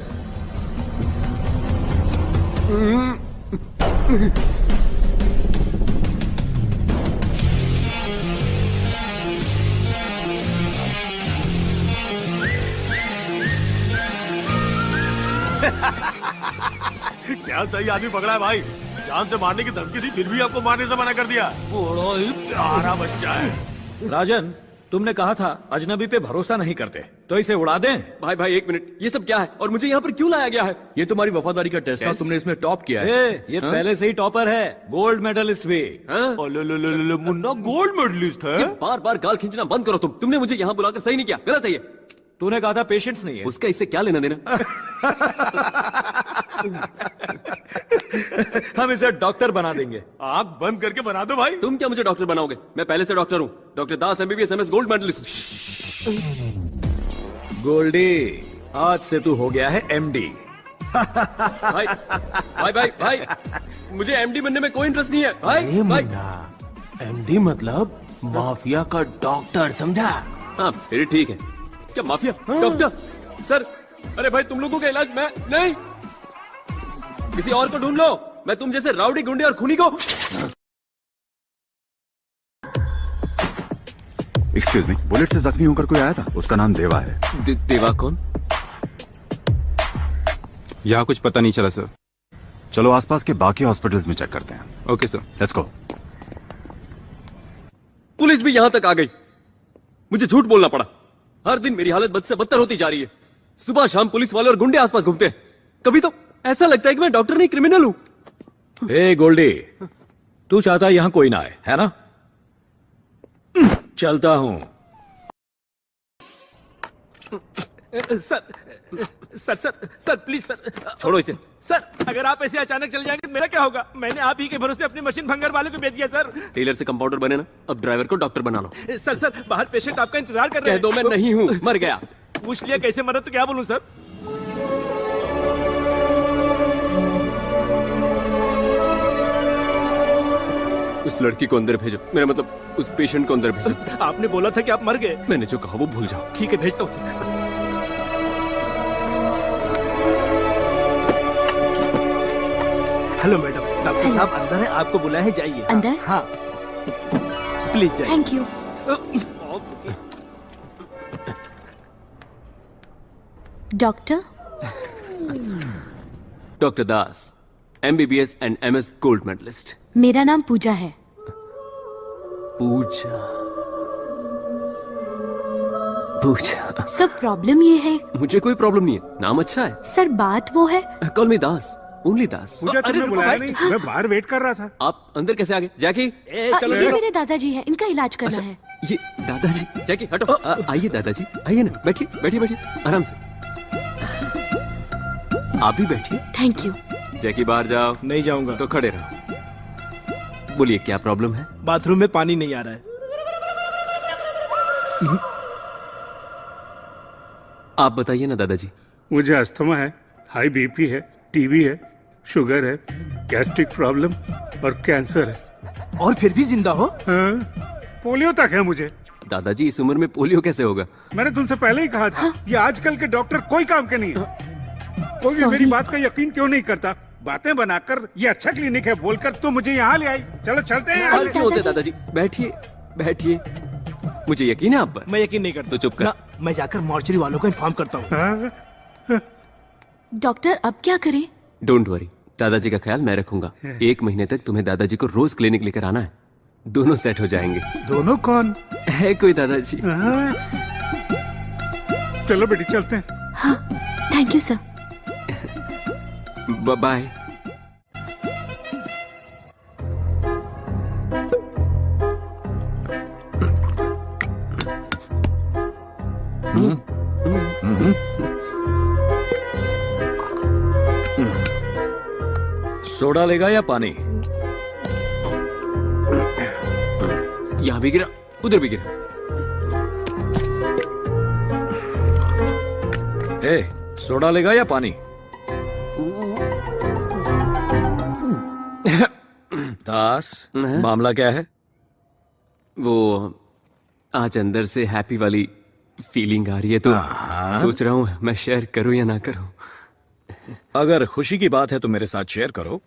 क्या सही आदमी पकड़ा है भाई। जान से मारने की धमकी थी, फिर भी आपको मारने से मना कर दिया। बड़ा ही प्यारा बच्चा है। राजन, तुमने कहा था अजनबी पे भरोसा नहीं करते, तो इसे उड़ा दें। भाई भाई एक मिनट, ये सब क्या है और मुझे यहाँ पर क्यों लाया गया है? ये तुम्हारी वफादारी का टेस्ट था, तुमने इसमें टॉप किया है। ये पहले से ही टॉपर है, गोल्ड मेडलिस्ट भी। मुन्ना गोल्ड मेडलिस्ट है। बार बार गाल खींचना बंद करो तुम। तुमने मुझे यहाँ बुलाकर सही नहीं किया, गलत है ये। तूने कहा था पेशेंट्स नहीं है। उसका इससे क्या लेना देना? हम इसे डॉक्टर बना देंगे। आंख बंद करके बना दो भाई। तुम क्या मुझे डॉक्टर बनाओगे? मैं पहले से डॉक्टर हूँ, doctor Das MBBS MS gold medallist. Goldie, आज से तू हो गया है MD। भाई भाई भाई भाई, मुझे MD बनने में कोई इंटरेस्ट नहीं है भाई। भाई MD मतलब माफिया का डॉक्टर, समझा? हाँ फिर ठीक है। क्या माफिया? डॉक्टर सर, अरे भाई तुम लोगों का इलाज मैं नहीं, किसी और को ढूंढ लो। मैं तुम जैसे राउडी, गुंडे और खूनी को। एक्सक्यूज मी, बुलेट से जख्मी होकर कोई आया था, उसका नाम देवा है। देवा कौन? यहाँ कुछ पता नहीं चला सर। चलो आसपास के बाकी हॉस्पिटल्स में चेक करते हैं। Okay sir, let's go. Police भी यहां तक आ गई, मुझे झूठ बोलना पड़ा। हर दिन मेरी हालत बद से बदतर होती जा रही है। सुबह शाम पुलिस वाले और गुंडे आसपास घूमते हैं। कभी तो ऐसा लगता है कि मैं डॉक्टर नहीं क्रिमिनल हूं। ए गोल्डी, तू चाहता यहाँ कोई ना आए, है ना? चलता हूं। Sir sir sir sir please sir, छोड़ो इसे। सर अगर आप ऐसे अचानक चले जाएंगे तो मेरा क्या होगा? मैंने आप ही के भरोसे अपनी मशीन भंगार वाले को बेच दिया सर। टेलर से कंपाउंडर बने ना, अब ड्राइवर को डॉक्टर बना लो। सर सर बाहर पेशेंट आपका इंतजार कर रहे हैं। कह दो मैं नहीं हूं, मर गया। पूछ लिया कैसे मरा तो क्या बोलूं सर? उस लड़की को अंदर भेजो, मेरा मतलब उस पेशेंट को अंदर भेजो। आपने बोला था कि आप मर गए। मैंने जो कहा वो भूल जाओ। ठीक है, भेजता हूं सर। हेलो मैडम, डॉक्टर साहब अंदर है, आपको बुलाया है, जाइए। अंदर? हाँ। प्लीज जाइए। Thank you. Doctor? Doctor Das, MBBS and MS gold medallist. मेरा नाम पूजा है। पूजा। पूजा। सब प्रॉब्लम ये है। मुझे कोई प्रॉब्लम नहीं है, नाम अच्छा है। सर बात वो है। कॉल मी दास, ओनली दास। पूजा तुमने बुलाया नहीं, मैं बाहर वेट कर रहा था। आप अंदर कैसे आ गए? जैकी, ये मेरे दादाजी हैं, इनका इलाज करना है। ये दादाजी, जैकी हटो। आइए दादाजी, आइए ना, बैठिए बैठिए बैठिए आराम से। आप भी बैठिए। Thank you. जैकी बाहर जाओ। नहीं जाऊंगा। तो खड़े रहो। बोलिए क्या प्रॉब्लम है? बाथरूम में पानी नहीं आ रहा है। आप बताइए ना दादाजी। मुझे अस्थमा है, हाई बीपी है, टीबी है, शुगर है, गैस्ट्रिक प्रॉब्लम और कैंसर है। और फिर भी जिंदा हो? हाँ, पोलियो तक है मुझे। दादाजी इस उम्र में पोलियो कैसे होगा? मैंने तुमसे पहले ही कहा था, ये आजकल के डॉक्टर कोई काम के नहीं है। कोई भी मेरी बात का यकीन क्यों नहीं करता? बातें बनाकर ये अच्छा क्लिनिक है बोलकर तो मुझे यहाँ ले आई। चलो चलते हैं यहाँ से। क्यों होते दादाजी? बैठिए बैठिए। मुझे यकीन है आप पर। मैं यकीन नहीं करता। तो चुप कर। मैं जाकर मॉर्चरी वालों को इन्फॉर्म करता हूँ। डॉक्टर अब क्या करें? डोंट वरी, दादाजी का ख्याल मैं रखूंगा। 1 महीने तक तुम्हें दादाजी को रोज क्लिनिक लेकर आना है। दोनों सेट हो जाएंगे। दोनों कौन है? कोई दादाजी। चलो बेटी चलते हैं। हाँ, thank you sir. Bye. Soda लेगा या पानी? यहाँ भी गिरा, उधर भी गिरा। ए, सोडा लेगा या पानी? दास, मामला क्या है? वो आज अंदर से हैप्पी वाली फीलिंग आ रही है तो सोच रहा हूँ मैं शेयर करूं या ना करूं। अगर खुशी की बात है तो मेरे साथ शेयर करो।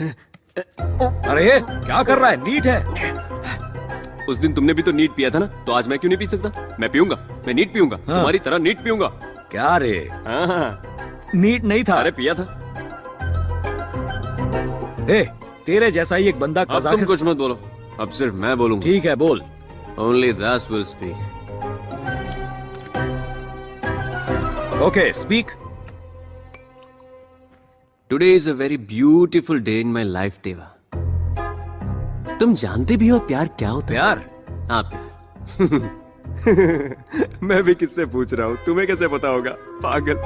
अरे क्या कर रहा है? नीट है। उस दिन तुमने भी तो नीट पिया था ना, तो आज मैं क्यों नहीं पी सकता? मैं पीऊंगा, मैं नीट पीऊंगा। तुम्हारी तरह नीट पीऊंगा। क्या रे? नीट नहीं था। अरे पिया था। तेरे जैसा ही एक बंदा अब तुम कुछ मत बोलो, अब सिर्फ मैं बोलूंगा। ठीक है बोल। Only Das will speak. Okay, speak. Today is a very beautiful day in my life, देवा। तुम जानते भी हो प्यार क्या होता है? प्यार? हाँ प्यार। मैं भी किससे पूछ रहा हूँ, तुम्हें कैसे पता होगा? पागल।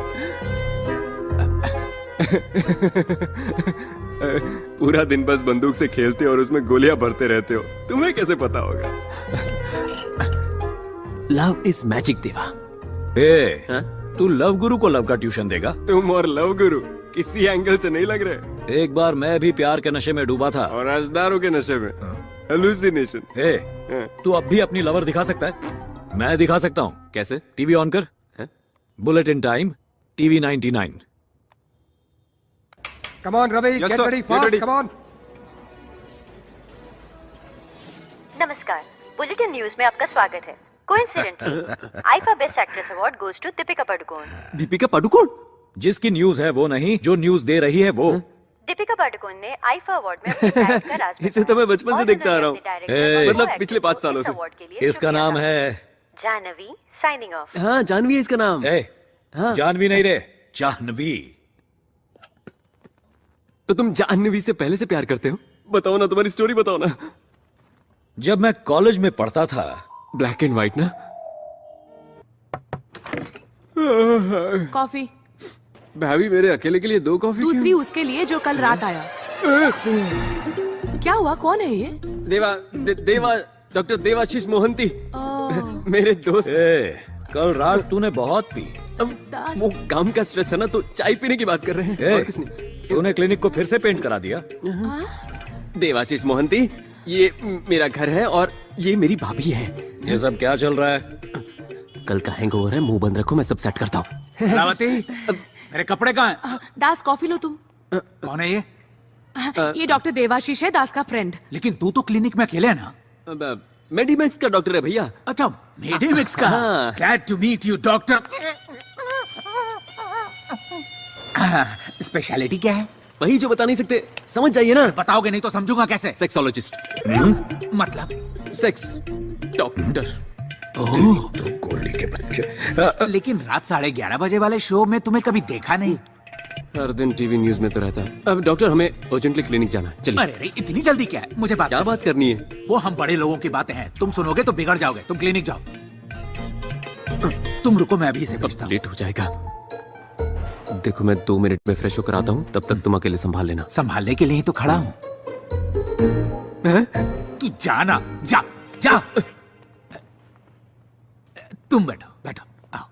पूरा दिन बस बंदूक से खेलते हो और उसमें गोलियां भरते रहते हो, तुम्हें कैसे पता होगा? लव इज मैजिक देवा। तू लव गुरु को लव का ट्यूशन देगा? तुम और लव गुरु किसी एंगल से नहीं लग रहे। एक बार मैं भी प्यार के नशे में डूबा था। और राजदारों के नशे में। हेलुसिनेशन। तू अब भी अपनी लवर दिखा सकता है? मैं दिखा सकता हूँ। कैसे? टीवी ऑन कर। Bulletin time, TV 99। Come on, Ravi, get ready fast, come on. नमस्कार, बुलेटिन न्यूज में आपका स्वागत है। Coincidentally, IIFA best actress award goes to Deepika Padukone. Deepika Padukone? जिसकी न्यूज है वो नहीं, जो न्यूज दे रही है वो। दीपिका पादुकोण ने आईफा अवार्ड में अपनी टैलेंट का राज इसे तो मैं बचपन से देखता आ रहा हूँ, मतलब पिछले 5 सालों से। इसका नाम है जानवी। Signing off. हाँ, जानवी है इसका नाम। हाँ। जानवी नहीं रे, जाह्नवी। तो तुम जाह्नवी से पहले से प्यार करते हो? बताओ ना, तुम्हारी स्टोरी बताओ ना। जब मैं कॉलेज में पढ़ता था। ब्लैक एंड व्हाइट ना? कॉफी। भाभी मेरे अकेले के लिए 2 कॉफी। दूसरी उसके लिए जो कल रात आया। क्या हुआ? कौन है ये? देवा डॉक्टर देवाशीष मोहंती, मेरे दोस्त। कल रात तूने बहुत पी। वो काम का स्ट्रेस है ना, तो चाय पीने की बात कर रहे हैं और कुछ नहीं। तूने क्लिनिक को फिर से पेंट करा दिया? देवाशीष मोहंती, ये मेरा घर है और ये मेरी भाभी है। ये सब क्या चल रहा है? कल का हैंगओवर है, मुंह बंद रखो, मैं सब सेट करता हूँ। रावती, मेरे कपड़े कहाँ हैं? दास कॉफी लो तुम। कौन है ये? ये डॉक्टर देवाशीष है, दास का फ्रेंड। लेकिन तू तो क्लिनिक में अकेले है ना? मेडिमिक्स का डॉक्टर है भैया। अच्छा, मेडिमिक्स का। हाँ। Glad to meet you doctor. Speciality क्या है? वही जो बता नहीं सकते, समझ जाइए ना। बताओगे नहीं तो समझूंगा कैसे? सेक्सोलॉजिस्ट। मतलब सेक्स डॉक्टर। ओह, तो गोली के बच्चे। लेकिन रात 11:30 बजे वाले शो में तुम्हें कभी देखा नहीं। हर दिन टीवी न्यूज में तो रहता है। अब डॉक्टर हमें अर्जेंटली क्लिनिक जाना है, चलिए। अरे इतनी जल्दी क्या है? मुझे क्या बात करनी है? वो हम बड़े लोगों की बातें हैं, तुम सुनोगे तो बिगड़ जाओगे। तुम क्लिनिक जाओ। तुम रुको, मैं अभी से भेजता हूं। लेट हो जाएगा। देखो मैं 2 मिनट में फ्रेश होकर आता हूँ, तब तक तुम अकेले संभाल लेना। संभालने के लिए ही तो खड़ा हूँ। तू जाना, जा जा। तुम बैठो बैठो, आओ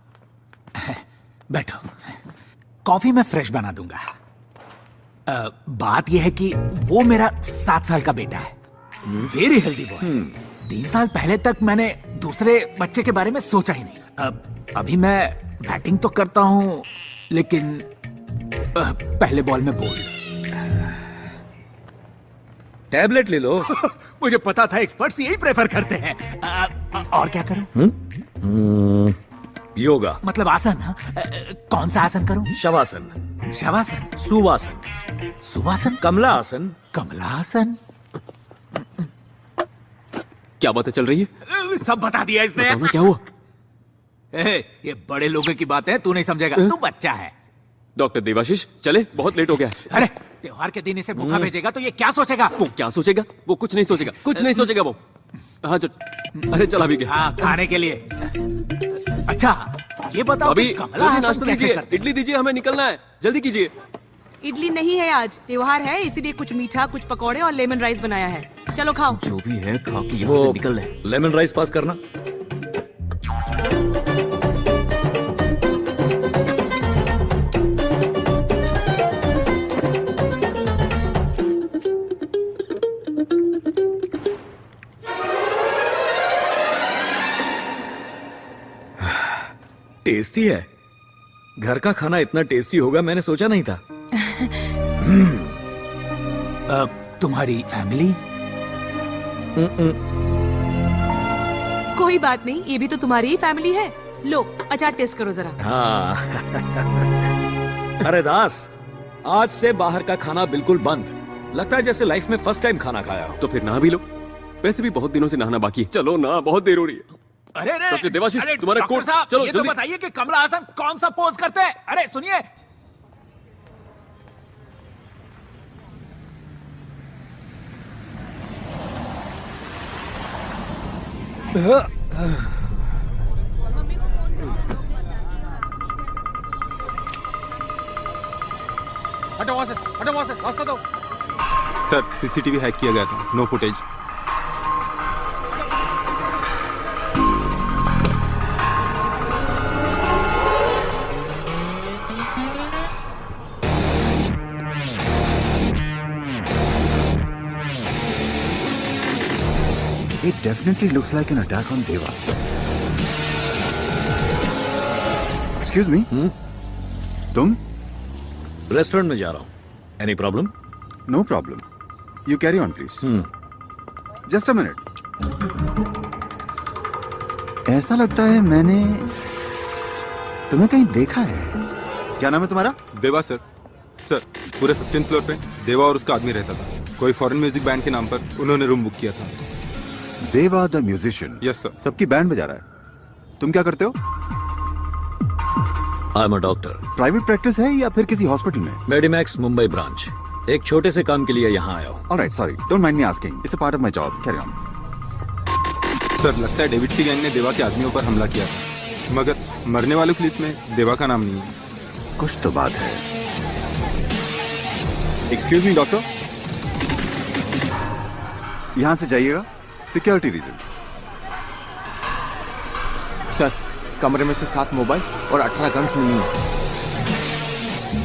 बैठो। कॉफी मैं फ्रेश बना दूंगा। बात यह है कि वो मेरा 7 साल का बेटा है, वेरी हेल्दी बॉय। 3 साल पहले तक मैंने दूसरे बच्चे के बारे में सोचा ही नहीं। अभी मैं बैटिंग तो करता हूँ, लेकिन पहले बॉल में बोल्ड। टैबलेट ले लो। मुझे पता था एक्सपर्ट्स यही प्रेफर करते हैं। और क्या करूं? योगा मतलब आसन? कौन सा आसन करूं? शवासन, शवासन, सुवासन, सुवासन, कमला आसन, कमला आसन। क्या बातें चल रही है? सब बता दिया इसने। बताओ ना क्या हुआ? ये बड़े लोगों की बातें तू नहीं समझेगा, तू बच्चा है। डॉक्टर देवाशीष चले, बहुत लेट हो गया। अरे त्योहार के दिन इसे भूखा भेजेगा तो ये क्या सोचेगा? वो क्या सोचेगा? वो कुछ नहीं सोचेगा, कुछ नहीं सोचेगा वो। हाँ जो, अरे चला भी गया। हाँ, खाने के लिए। अच्छा ये बताओ अभी कि कमला आसन नाश्ता कैसे दीजिए, करते? इडली दीजिए, हमें निकलना है, जल्दी कीजिए। इडली नहीं है आज, त्योहार है, इसीलिए कुछ मीठा, कुछ पकौड़े और लेमन राइस बनाया है। चलो खाओ। जो भी है खा के यहाँ से निकल ले। लेमन राइस पास करना। टेस्टी है। घर का खाना इतना टेस्टी होगा मैंने सोचा नहीं था। तुम्हारी फैमिली? कोई बात नहीं, ये भी तो तुम्हारी ही फैमिली है। लो अचार टेस्ट करो जरा। हाँ। अरे दास, आज से बाहर का खाना बिल्कुल बंद। लगता है जैसे लाइफ में फर्स्ट टाइम खाना खाया हो। तो फिर नहा भी लो, वैसे भी बहुत दिनों से नहाना बाकी है। चलो ना, बहुत देर हो रही है। अरे डॉक्टर देवाशीष, तुम्हारा कोट साहब, चलो ये जल्दी। तो बताइए कि कमला हासन कौन सा पोज करते हैं? अरे सुनिए। हटो वहां से, हटो वहां से, रास्ता दो। सर सीसीटीवी हैक किया गया था, no footage. It definitely looks like an attack on Deva. Excuse me? तुम? रेस्टोरेंट में जा रहा हूँ। Any problem? No problem. You carry on, please. Just a minute. ऐसा लगता है मैंने तुम्हें कहीं देखा है। क्या नाम है तुम्हारा? देवा सर। सर पूरे 15th फ्लोर पे देवा और उसका आदमी रहता था। कोई फॉरेन म्यूजिक बैंड के नाम पर उन्होंने रूम बुक किया था। देवा द म्यूजिशियन। Yes sir. सबकी बैंड बजा रहा है। तुम क्या करते हो? आई am a doctor. Private practice है या फिर किसी हॉस्पिटल में? मेडिमैक्स मुंबई ब्रांच। एक छोटे से काम के लिए यहाँ आया हूँ। Alright, sorry, don't mind me asking, it's a part of my job, carry on. Sir लगता है डेविड की गैंग ने देवा के आदमियों पर हमला किया था, मगर मरने वालों की लिस्ट में देवा का नाम नहीं है। कुछ तो बात है। एक्सक्यूज मी डॉक्टर, यहां से जाइएगा, सिक्योरिटी रीजंस। सर कमरे में से 7 मोबाइल और 18 गन्स मिली हैं।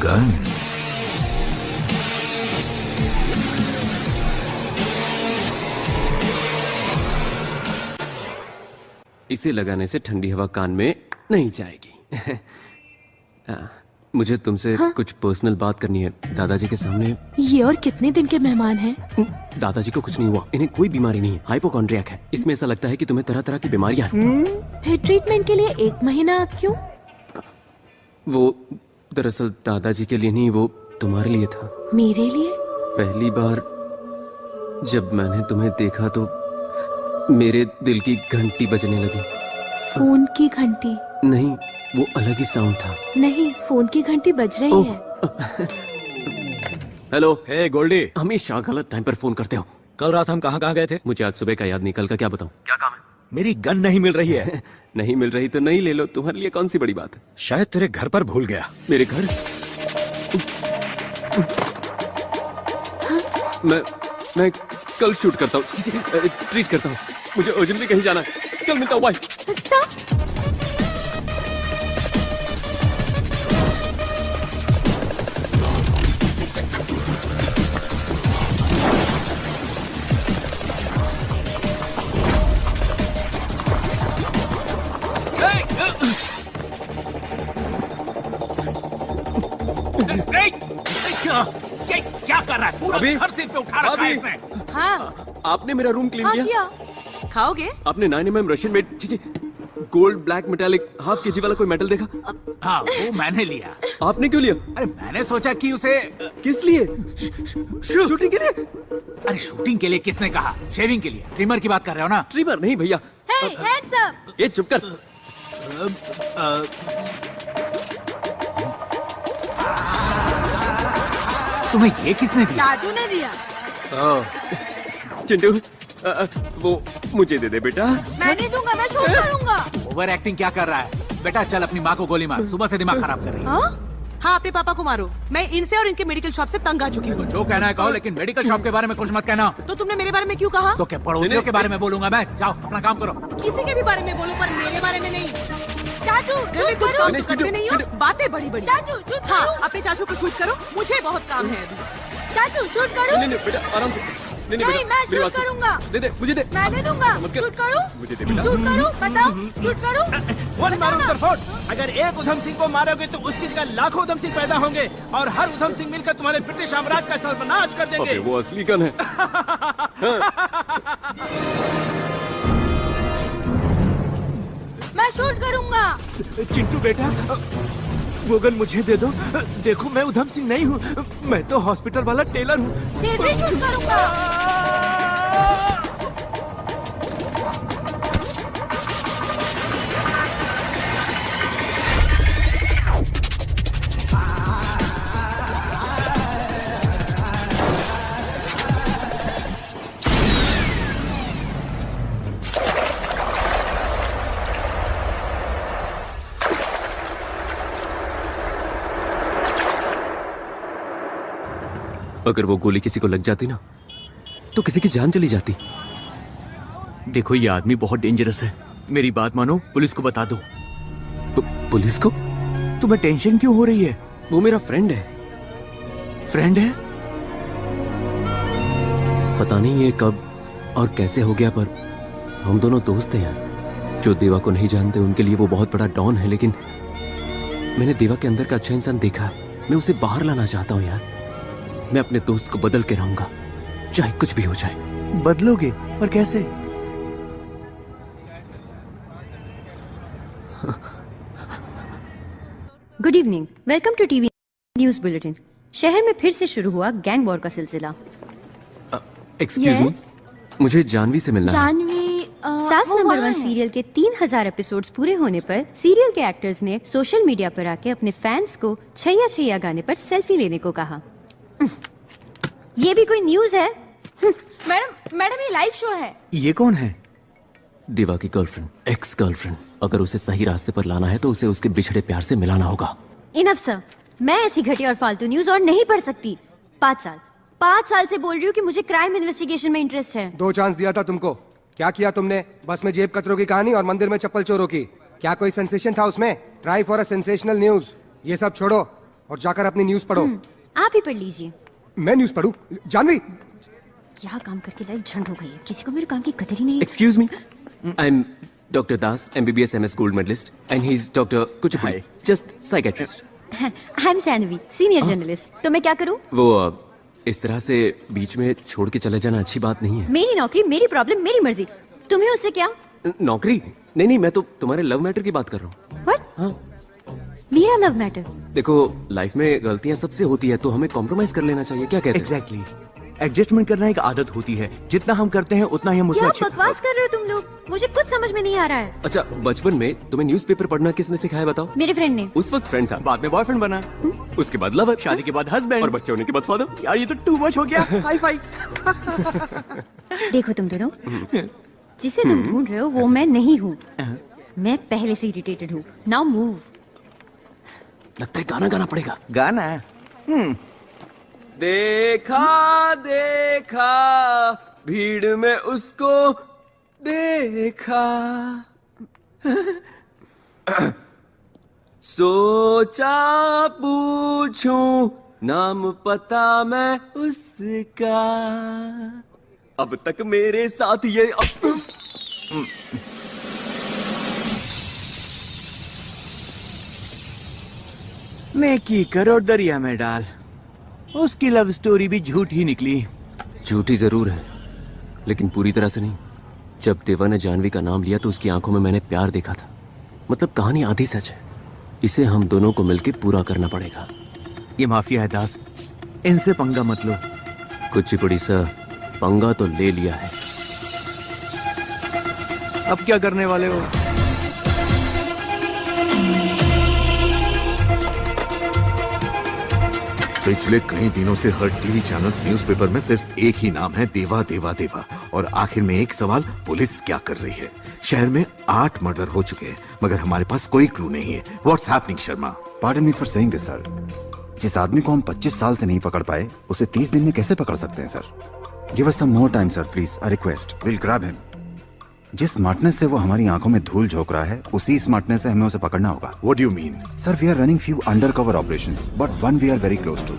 गन? इसे लगाने से ठंडी हवा कान में नहीं जाएगी। मुझे तुमसे हाँ? कुछ पर्सनल बात करनी है दादाजी के सामने। ये और कितने दिन के मेहमान हैं? दादाजी को कुछ नहीं हुआ, इन्हें कोई बीमारी नहीं है, हाइपोकॉन्ड्रियाक है। इसमें ऐसा लगता है कि तुम्हें तरह तरह की बीमारियां हैं। फिर ट्रीटमेंट के लिए 1 महीना क्यों? वो दरअसल दादाजी के लिए नहीं, वो तुम्हारे लिए था। मेरे लिए? पहली बार जब मैंने तुम्हें देखा तो मेरे दिल की घंटी बजने लगी। फोन की घंटी? नहीं, वो अलग ही साउंड था। नहीं, फोन की घंटी बज रही है। हेलो। हे गोल्डी। हमेशा गलत टाइम पर फोन करते हो। कल रात हम कहाँ गए थे? मुझे आज सुबह का याद नहीं, कल का क्या बताऊं? क्या काम है? मेरी गन नहीं मिल रही है। नहीं मिल रही तो नहीं ले लो, तुम्हारे लिए कौन सी बड़ी बात है। शायद तेरे घर पर भूल गया। मेरे घर? मैं कल शूट करता हूँ, ट्रीट करता हूँ। मुझे अर्जेंटली कहीं जाना है, कल मिलता हूँ, बाय। क्या कर रहा है? पूरा अभी? घर सिर पे उठा रखा है इसने। हाँ आपने मेरा रूम क्लीन हाँ किया? किया। खाओगे? आपने 9mm Russian made gold black metallic half KG वाला कोई मेटल देखा? हाँ, वो मैंने लिया। आपने क्यों लिया? अरे मैंने सोचा कि उसे किस लिए? शूटिंग के लिए? अरे शूटिंग के लिए किसने कहा? शेविंग के लिए। ट्रिमर की बात कर रहे हो ना? ट्रिमर नहीं भैया। Hey, hands up! ये चुप कर। तुम्हें ये किसने दिया? राजू ने दिया। चिंटू, वो मुझे दे दे बेटा। मैं नहीं दूंगा, मैं शूट करूंगा। ओवर एक्टिंग क्या कर रहा है? बेटा चल अपनी माँ को गोली मार, सुबह से दिमाग खराब कर रही है। हाँ, अपने पापा को मारो। मैं इनसे और इनके मेडिकल शॉप से तंग आ चुकी हूँ। जो कहना है कहो, लेकिन मेडिकल शॉप के बारे में कुछ मत कहना। तो तुमने मेरे बारे में क्यों कहा? तो क्या पड़ोसियों के बारे में बोलूंगा मैं? जाओ अपना काम करो। किसी के भी बारे में बोलो, पर मेरे बारे में नहीं। चाचू, मैं कुछ काम तो करते नहीं हो, बातें बड़ी बड़ी। चाचू, शूट हाँ, करो। अपने चाचू को शूट करो, मुझे बहुत काम है अभी। चाचू, शूट करो। नहीं बेटा, आराम से। नहीं नहीं, बेटा, मैं मेरी शूट बात सुन। करूंगा। दे दे, मुझे दे। मैं नहीं दूंगा। शूट करूं? मुझे दे बेटा। शूट करूं? बताओ, शूट करूं? वन मारो उधर। अगर एक उधम सिंह को मारोगे तो उसकी जगह लाखों उधम सिंह पैदा होंगे और हर उधम सिंह मिलकर तुम्हारे ब्रिटिश साम्राज्य का सर्वनाश कर देंगे। अबे वो असली गन है। मैं शूट करूंगा। चिंटू बेटा, वो गन मुझे दे दो। देखो मैं उधम सिंह नहीं हूँ, मैं तो हॉस्पिटल वाला टेलर हूँ। फिर भी शूट करूंगा। अगर वो गोली किसी को लग जाती ना, तो किसी की जान चली जाती। देखो ये आदमी बहुत डेंजरस है, मेरी बात मानो, पुलिस को बता दो। पुलिस को? तुम्हें टेंशन क्यों हो रही है? वो मेरा फ्रेंड है। फ्रेंड है? पता नहीं ये कब और कैसे हो गया, पर हम दोनों दोस्त हैं यार। जो देवा को नहीं जानते उनके लिए वो बहुत बड़ा डॉन है, लेकिन मैंने देवा के अंदर का अच्छा इंसान देखा है। मैं उसे बाहर लाना चाहता हूँ यार। मैं अपने दोस्त को बदल के रहूंगा, चाहे कुछ भी हो जाए। बदलोगे? पर कैसे? Good evening, welcome to TV news bulletin. शहर में फिर से शुरू हुआ गैंग वॉर का सिलसिला। एक्सक्यूज मी, मुझे जानवी से मिलना है। जानवी सास नंबर 1 सीरियल के 3000 एपिसोड्स पूरे होने पर सीरियल के एक्टर्स ने सोशल मीडिया पर आके अपने फैंस को छैया छैया गाने पर सेल्फी लेने को कहा। ये भी कोई न्यूज है? मैडम ये लाइव शो है। ये कौन है? देवा की गर्लफ्रेंड, एक्स गर्लफ्रेंड। अगर उसे सही रास्ते पर लाना है तो उसे उसके बिछड़े प्यार से मिलाना होगा। इनफ सर, मैं ऐसी घटिया और फालतू न्यूज और नहीं पढ़ सकती। 5 साल से बोल रही हूँ कि मुझे क्राइम इन्वेस्टिगेशन में इंटरेस्ट है। 2 चांस दिया था तुमको, क्या किया तुमने? बस में जेब कतरों की कहानी और मंदिर में चप्पल चोरों की। क्या कोई सेंसेशन था उसमें? Try for a sensational news. ये सब छोड़ो और जाकर अपनी न्यूज पढ़ो। आप ही पढ़ लीजिए। मैं न्यूज पढ़ूं? जानवी, क्या काम करके लाइफ झंड हो गई है, किसी को मेरे काम की कदर ही नहीं है। Excuse me, I am doctor Das, MBBS MS gold medalist, and he is doctor कुछ just psychiatrist. I am Jahnavi, senior journalist. तो मैं क्या करूं? वो इस तरह से बीच में छोड़ के चले जाना अच्छी बात नहीं है। मेरी नौकरी, मेरी प्रॉब्लम, मेरी मर्जी। तुम्हें उससे क्या? नौकरी? नहीं, मैं तो तुम्हारे लव मैटर की बात कर रहा हूँ। व्हाट? हाँ। मेरा लव मैटर? देखो, लाइफ में गलतियाँ सबसे होती है, तो हमें कॉम्प्रोमाइज कर लेना चाहिए। क्या कहते हो? एग्जैक्टली। एडजस्टमेंट करना एक आदत होती है, जितना हम करते हैं उतना ही हम उसमें क्या बकवास कर रहे हो तुम लोग? मुझे कुछ समझ में नहीं आ रहा है। अच्छा, बचपन में तुम्हें न्यूज़पेपर पढ़ना किसने सिखाया बताओ? मेरे फ्रेंड ने। उस वक्त फ्रेंड था, बाद में बॉयफ्रेंड बना, उसके बाद लवर, शादी के बाद हस्बैंड और बच्चे होने के बाद फादर। यार ये तो टू मच हो गया। Hi fi. देखो तुम दोनों, जिसे तुम ढूंढ रहे हो वो मैं नहीं हूँ। मैं पहले से इरिटेटेड हूँ। Now move. लगता है गाना गाना पड़ेगा। गाना? देखा देखा भीड़ में उसको देखा, सोचा पूछूं नाम पता मैं उसका, अब तक मेरे साथ ये नेकी करो दरिया में डाल। उसकी लव स्टोरी भी झूठ ही निकली। झूठी जरूर है, लेकिन पूरी तरह से नहीं। जब देवा ने जानवी का नाम लिया तो उसकी आंखों में मैंने प्यार देखा था। मतलब कहानी आधी सच है। इसे हम दोनों को मिलकर पूरा करना पड़ेगा। ये माफिया है दास, इनसे पंगा मत लो। कुचिपुड़ी सर, पंगा तो ले लिया है। अब क्या करने वाले हो? पिछले कई दिनों से हर टीवी चैनल्स न्यूज़पेपर में सिर्फ एक ही नाम है, देवा देवा देवा। और आखिर में एक सवाल, पुलिस क्या कर रही है? शहर में 8 मर्डर हो चुके हैं, मगर हमारे पास कोई क्लू नहीं है। What's happening Sharma? Pardon me for saying this sir. जिस आदमी को हम 25 साल से नहीं पकड़ पाए, उसे 30 दिन में कैसे पकड़ सकते हैं sir? Give us some more time sir please, I request. Will grab him. जिस स्मार्टनेस से वो हमारी आंखों में धूल झोंक रहा है, उसी स्मार्टनेस से हमें उसे पकड़ना होगा। What do you mean? Sir, we are running few undercover operations, but one we are very close to.